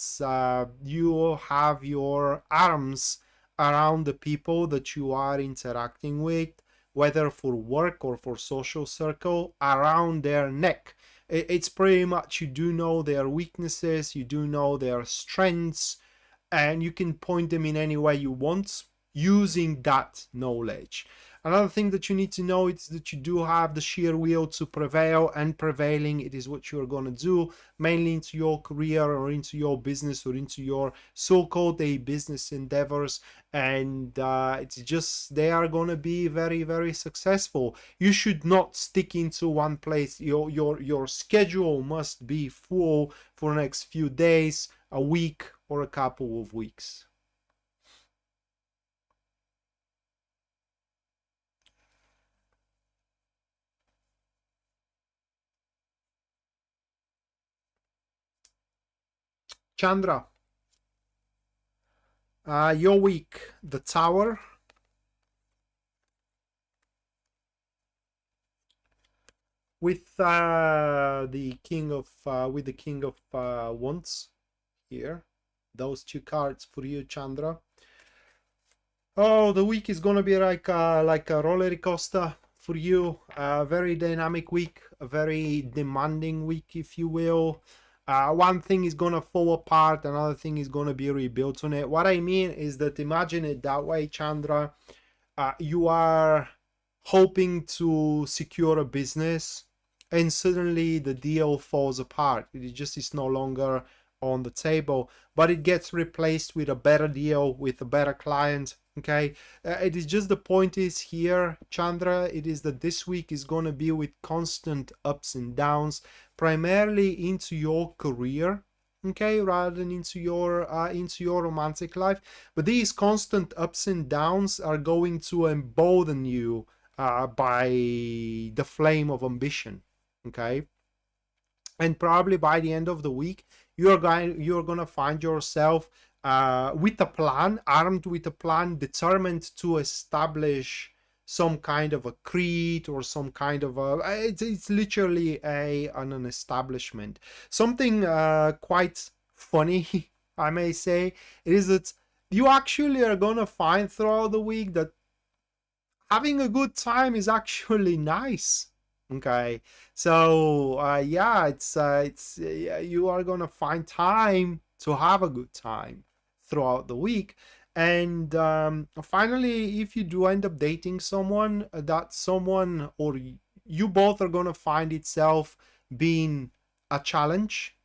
you have your arms around the people that you are interacting with, whether for work or for social circle, around their neck. It's pretty much, you do know their weaknesses, you do know their strengths, and you can point them in any way you want using that knowledge. Another thing that you need to know is that you do have the sheer will to prevail, and prevailing, it is what you're going to do, mainly into your career or into your business or into your so-called business endeavors. And it's just, they are going to be very, very successful. You should not stick into one place. Your schedule must be full for the next few days, a week, or a couple of weeks. Chandra, your week, the Tower, with the King of Wands here. Those two cards for you, Chandra. Oh, the week is gonna be like a roller coaster for you. A very dynamic week, a very demanding week, if you will. One thing is gonna fall apart, another thing is gonna be rebuilt on it. What I mean is that, imagine it that way, Chandra. You are hoping to secure a business, and suddenly the deal falls apart. It just is no longer on the table, but it gets replaced with a better deal, with a better client. Okay, it is just, the point is here, Chandra, it is that this week is going to be with constant ups and downs, primarily into your career, okay, rather than into your romantic life. But these constant ups and downs are going to embolden you by the flame of ambition, okay. And probably by the end of the week, you're gonna find yourself with a plan, armed with a plan, determined to establish some kind of a creed or some kind of a, it's literally an establishment. Something quite funny, I may say, is that you actually are gonna find throughout the week that having a good time is actually nice. Okay, so yeah, it's you are gonna find time to have a good time throughout the week. And finally, if you do end up dating someone, that someone or you both are gonna find itself being a challenge.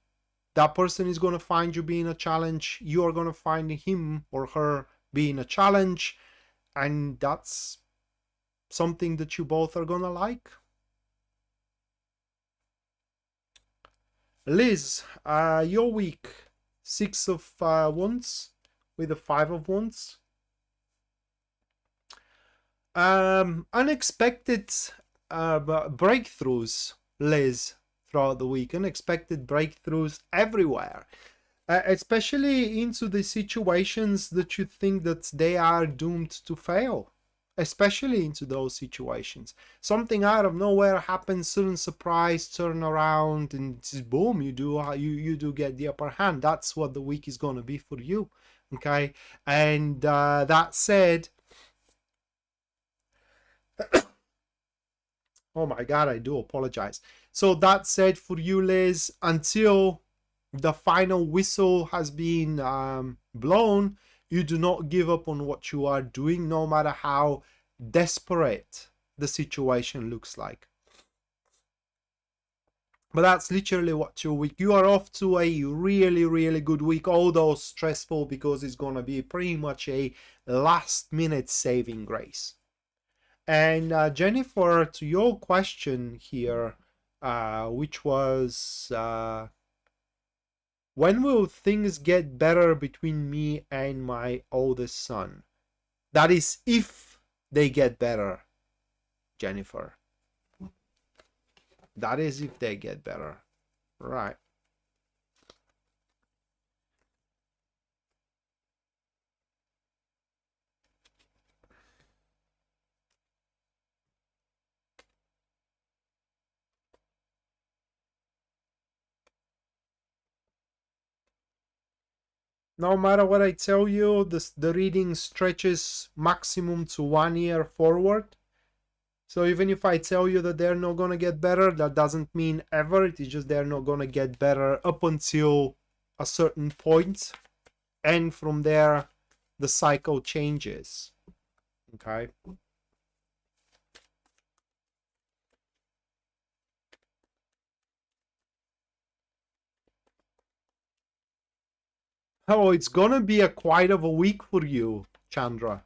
That person is gonna find you being a challenge. You are gonna find him or her being a challenge, and that's something that you both are gonna like. Liz, your week, 6 of Wands with the 5 of Wands. Unexpected breakthroughs, Liz, throughout the week. Unexpected breakthroughs everywhere. Especially into the situations that you think that they are doomed to fail. Especially into those situations. Something out of nowhere happens, sudden surprise, turn around, and just boom, you do get the upper hand. That's what the week is going to be for you. Okay, and that said, Oh my God, I do apologize. So that said, for you, Liz, until the final whistle has been blown, you do not give up on what you are doing, no matter how desperate the situation looks like. But that's literally what your week. You are off to a really, really good week, although stressful because it's going to be pretty much a last minute saving grace. And Jennifer, to your question here, which was, when will things get better between me and my oldest son? That is if they get better, Jennifer. That is if they get better. Right. No matter what I tell you, the reading stretches maximum to 1 year forward. So even if I tell you that they're not going to get better, that doesn't mean ever. It is just they're not going to get better up until a certain point. And from there, the cycle changes. Okay. Oh, it's going to be a quite of a week for you, Chandra.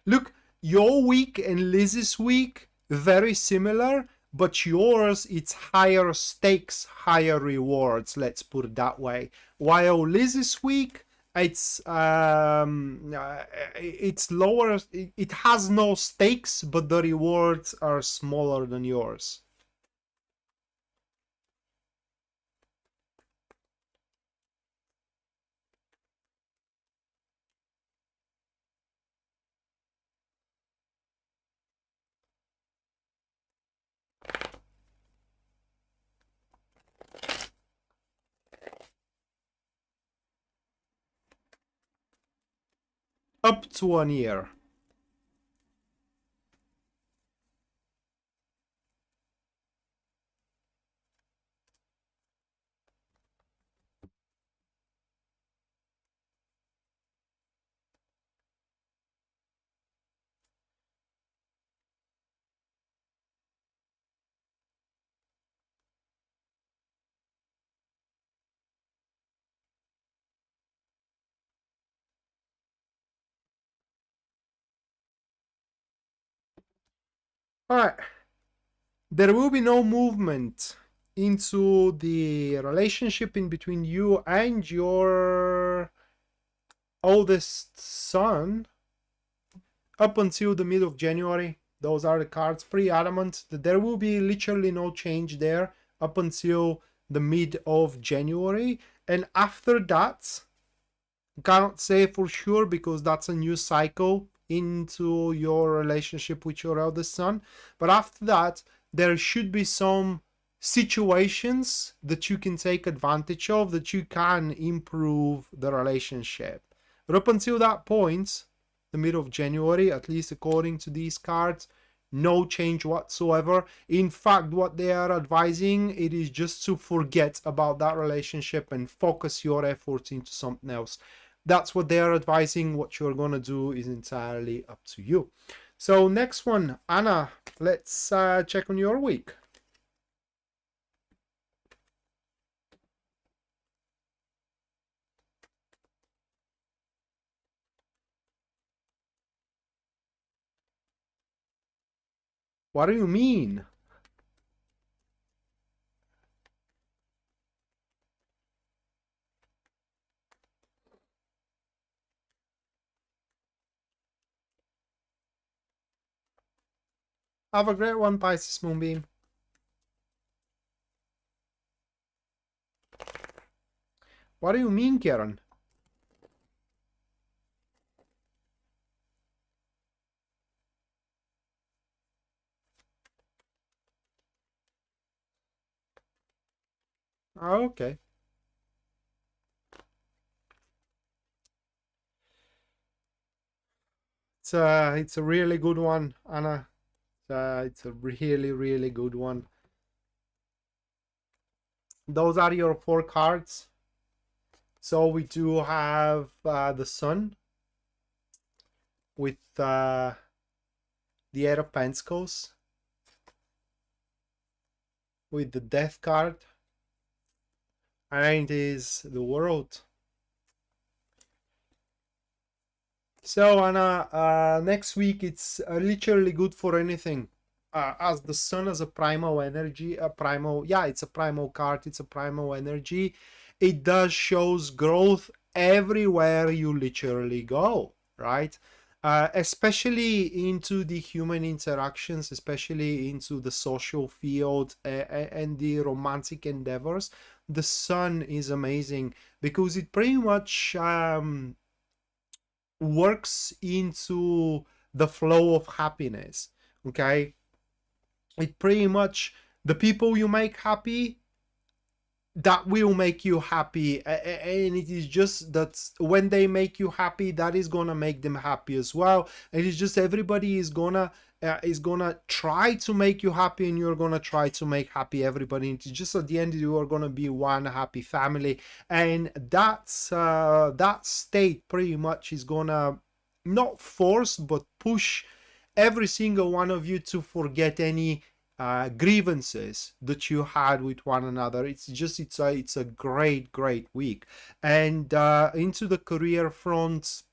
Look, your week and Liz's week, very similar, but yours, it's higher stakes, higher rewards, let's put it that way. While Liz's week, it's lower, it has no stakes, but the rewards are smaller than yours. Up to 1 year. All right. There will be no movement into the relationship in between you and your oldest son up until the middle of January. Those are the cards, pretty adamant that there will be literally no change there up until the mid of January. And after that, can't say for sure because that's a new cycle into your relationship with your eldest son. But after that, there should be some situations that you can take advantage of, that you can improve the relationship. But up until that point, the middle of January, at least according to these cards, no change whatsoever. In fact, what they are advising, it is just to forget about that relationship and focus your efforts into something else. That's what they are advising. What you're gonna do is entirely up to you. So next one, Anna, let's check on your week. What do you mean? Have a great one, Pisces Moonbeam. What do you mean, Karen? Okay. it's a really good one, Anna. It's a really good one. Those are your 4 cards. So we do have the Sun with the 8 of Pentacles, with the Death card, and it is the World. So Anna, next week it's literally good for anything. As the Sun as a primal energy, it's a primal card, it's a primal energy. It does shows growth everywhere you literally go, right? Especially into the human interactions, especially into the social field and the romantic endeavors. The Sun is amazing because it pretty much works into the flow of happiness. Okay, it pretty much, the people you make happy, that will make you happy, and it is just that when they make you happy, that is gonna make them happy as well. It is just everybody is gonna try to make you happy, and you're gonna try to make happy everybody. It's just at the end you are gonna be one happy family, and that's that state pretty much is gonna not force but push every single one of you to forget any grievances that you had with one another. It's just it's a great week. And into the career front,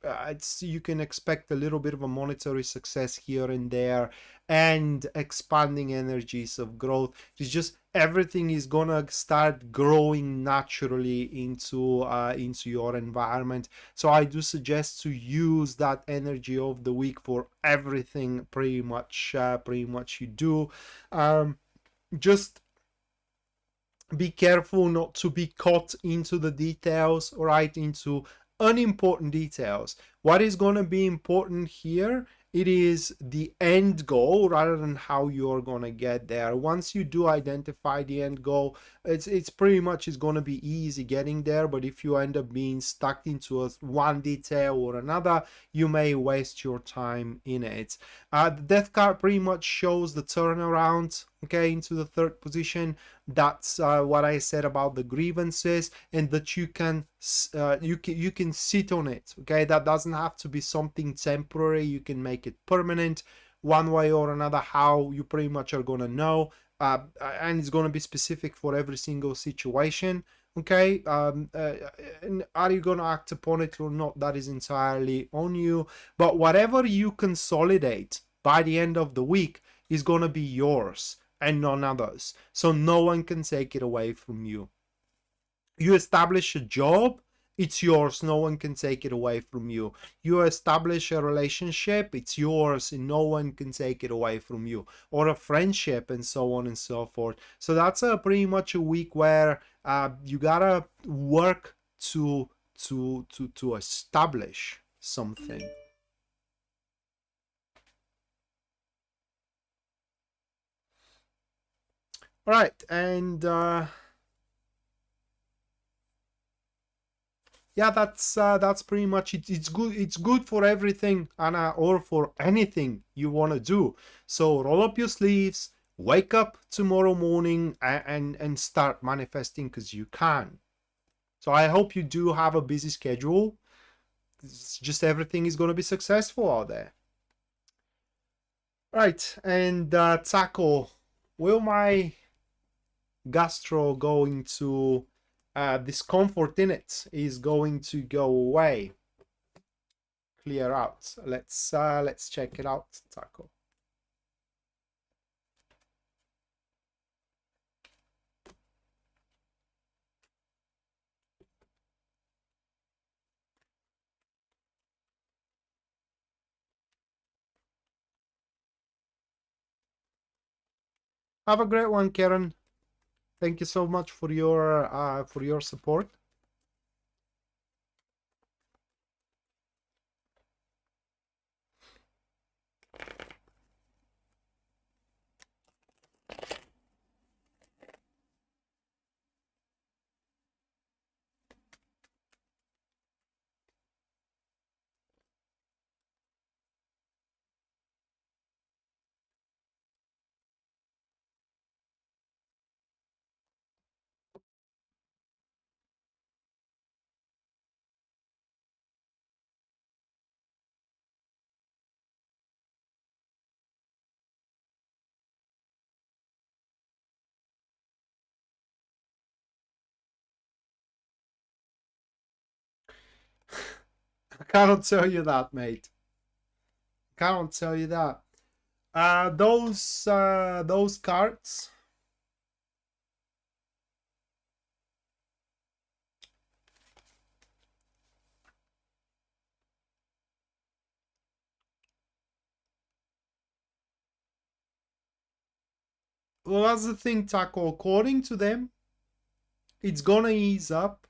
you can expect a little bit of a monetary success here and there, and expanding energies of growth. It's just everything is gonna start growing naturally into your environment. So I do suggest to use that energy of the week for everything pretty much you do. Just be careful not to be caught into the details, right? Into unimportant details. What is going to be important here, it is the end goal rather than how you're going to get there. Once you do identify the end goal, it's pretty much is going to be easy getting there. But if you end up being stuck into one detail or another, you may waste your time in it. The Death card pretty much shows the turnaround, okay, into the 3rd position. That's what I said about the grievances, and that you can sit on it. Okay, that doesn't have to be something temporary. You can make it permanent one way or another. How you pretty much are gonna know, and it's gonna be specific for every single situation. Okay, and are you gonna act upon it or not? That is entirely on you. But whatever you consolidate by the end of the week is gonna be yours and none others. So no one can take it away from you. You establish a job, it's yours, no one can take it away from you. You establish a relationship, it's yours, and no one can take it away from you. Or a friendship, and so on and so forth. So that's pretty much a week where you gotta work to establish something. All right, and yeah, that's pretty much it. It's good for everything, Anna, or for anything you want to do. So roll up your sleeves, wake up tomorrow morning, and start manifesting, because you can. So I hope you do have a busy schedule. It's just everything is going to be successful out there. Right, and tackle, will my gastro going to discomfort in it is going to go away, clear out? Let's check it out, Taco. Have a great one, Karen. Thank you so much for your support. cannot tell you that, mate. Cannot tell you that. Those cards. Well, that's the thing, Taco. According to them, it's gonna ease up,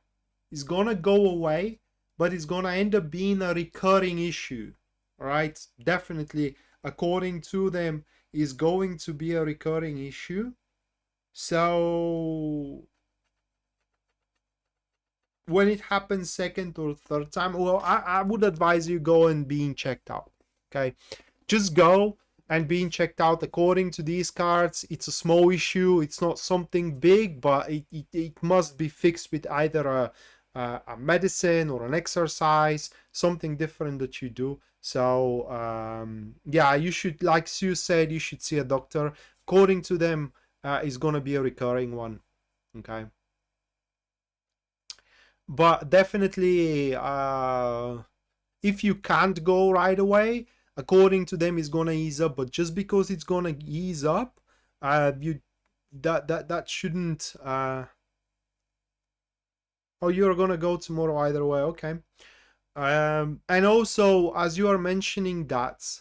it's gonna go away, but it's gonna end up being a recurring issue. All right, definitely, according to them, is going to be a recurring issue. So when it happens second or third time, well, I would advise you go and being checked out. Okay, just go and being checked out. According to these cards, it's a small issue, it's not something big, but it must be fixed with either a medicine or an exercise, something different that you do. So yeah, you should, like Sue said, you should see a doctor. According to them, is going to be a recurring one. Okay, but definitely if you can't go right away, according to them, it's gonna ease up. But just because it's gonna ease up, that shouldn't. Oh, you're gonna go tomorrow either way. Okay. And also, as you are mentioning that,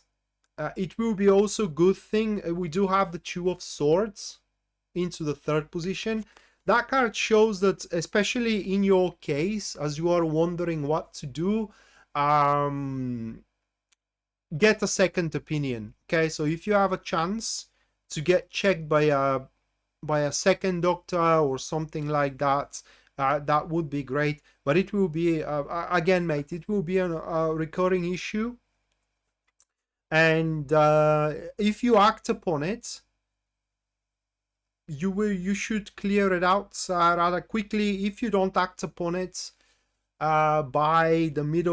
it will be also good thing. We do have the Two of Swords into the third position. That card shows that, especially in your case, as you are wondering what to do, get a second opinion. Okay, so if you have a chance to get checked by a second doctor or something like that, that would be great. But it will be again, mate, it will be a recurring issue, and if you act upon it, you should clear it out rather quickly. If you don't act upon it by the mid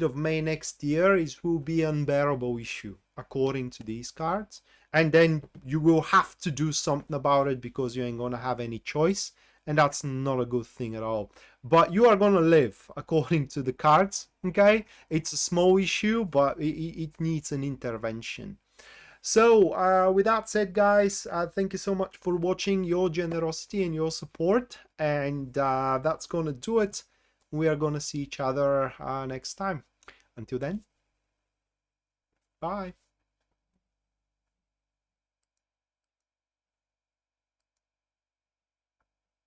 of May next year, it will be an unbearable issue according to these cards, and then you will have to do something about it because you ain't gonna have any choice, and that's not a good thing at all. But you are gonna live according to the cards. Okay, it's a small issue, but it needs an intervention. So with that said, guys, thank you so much for watching, your generosity and your support, and that's gonna do it. We are gonna see each other next time. Until then, bye.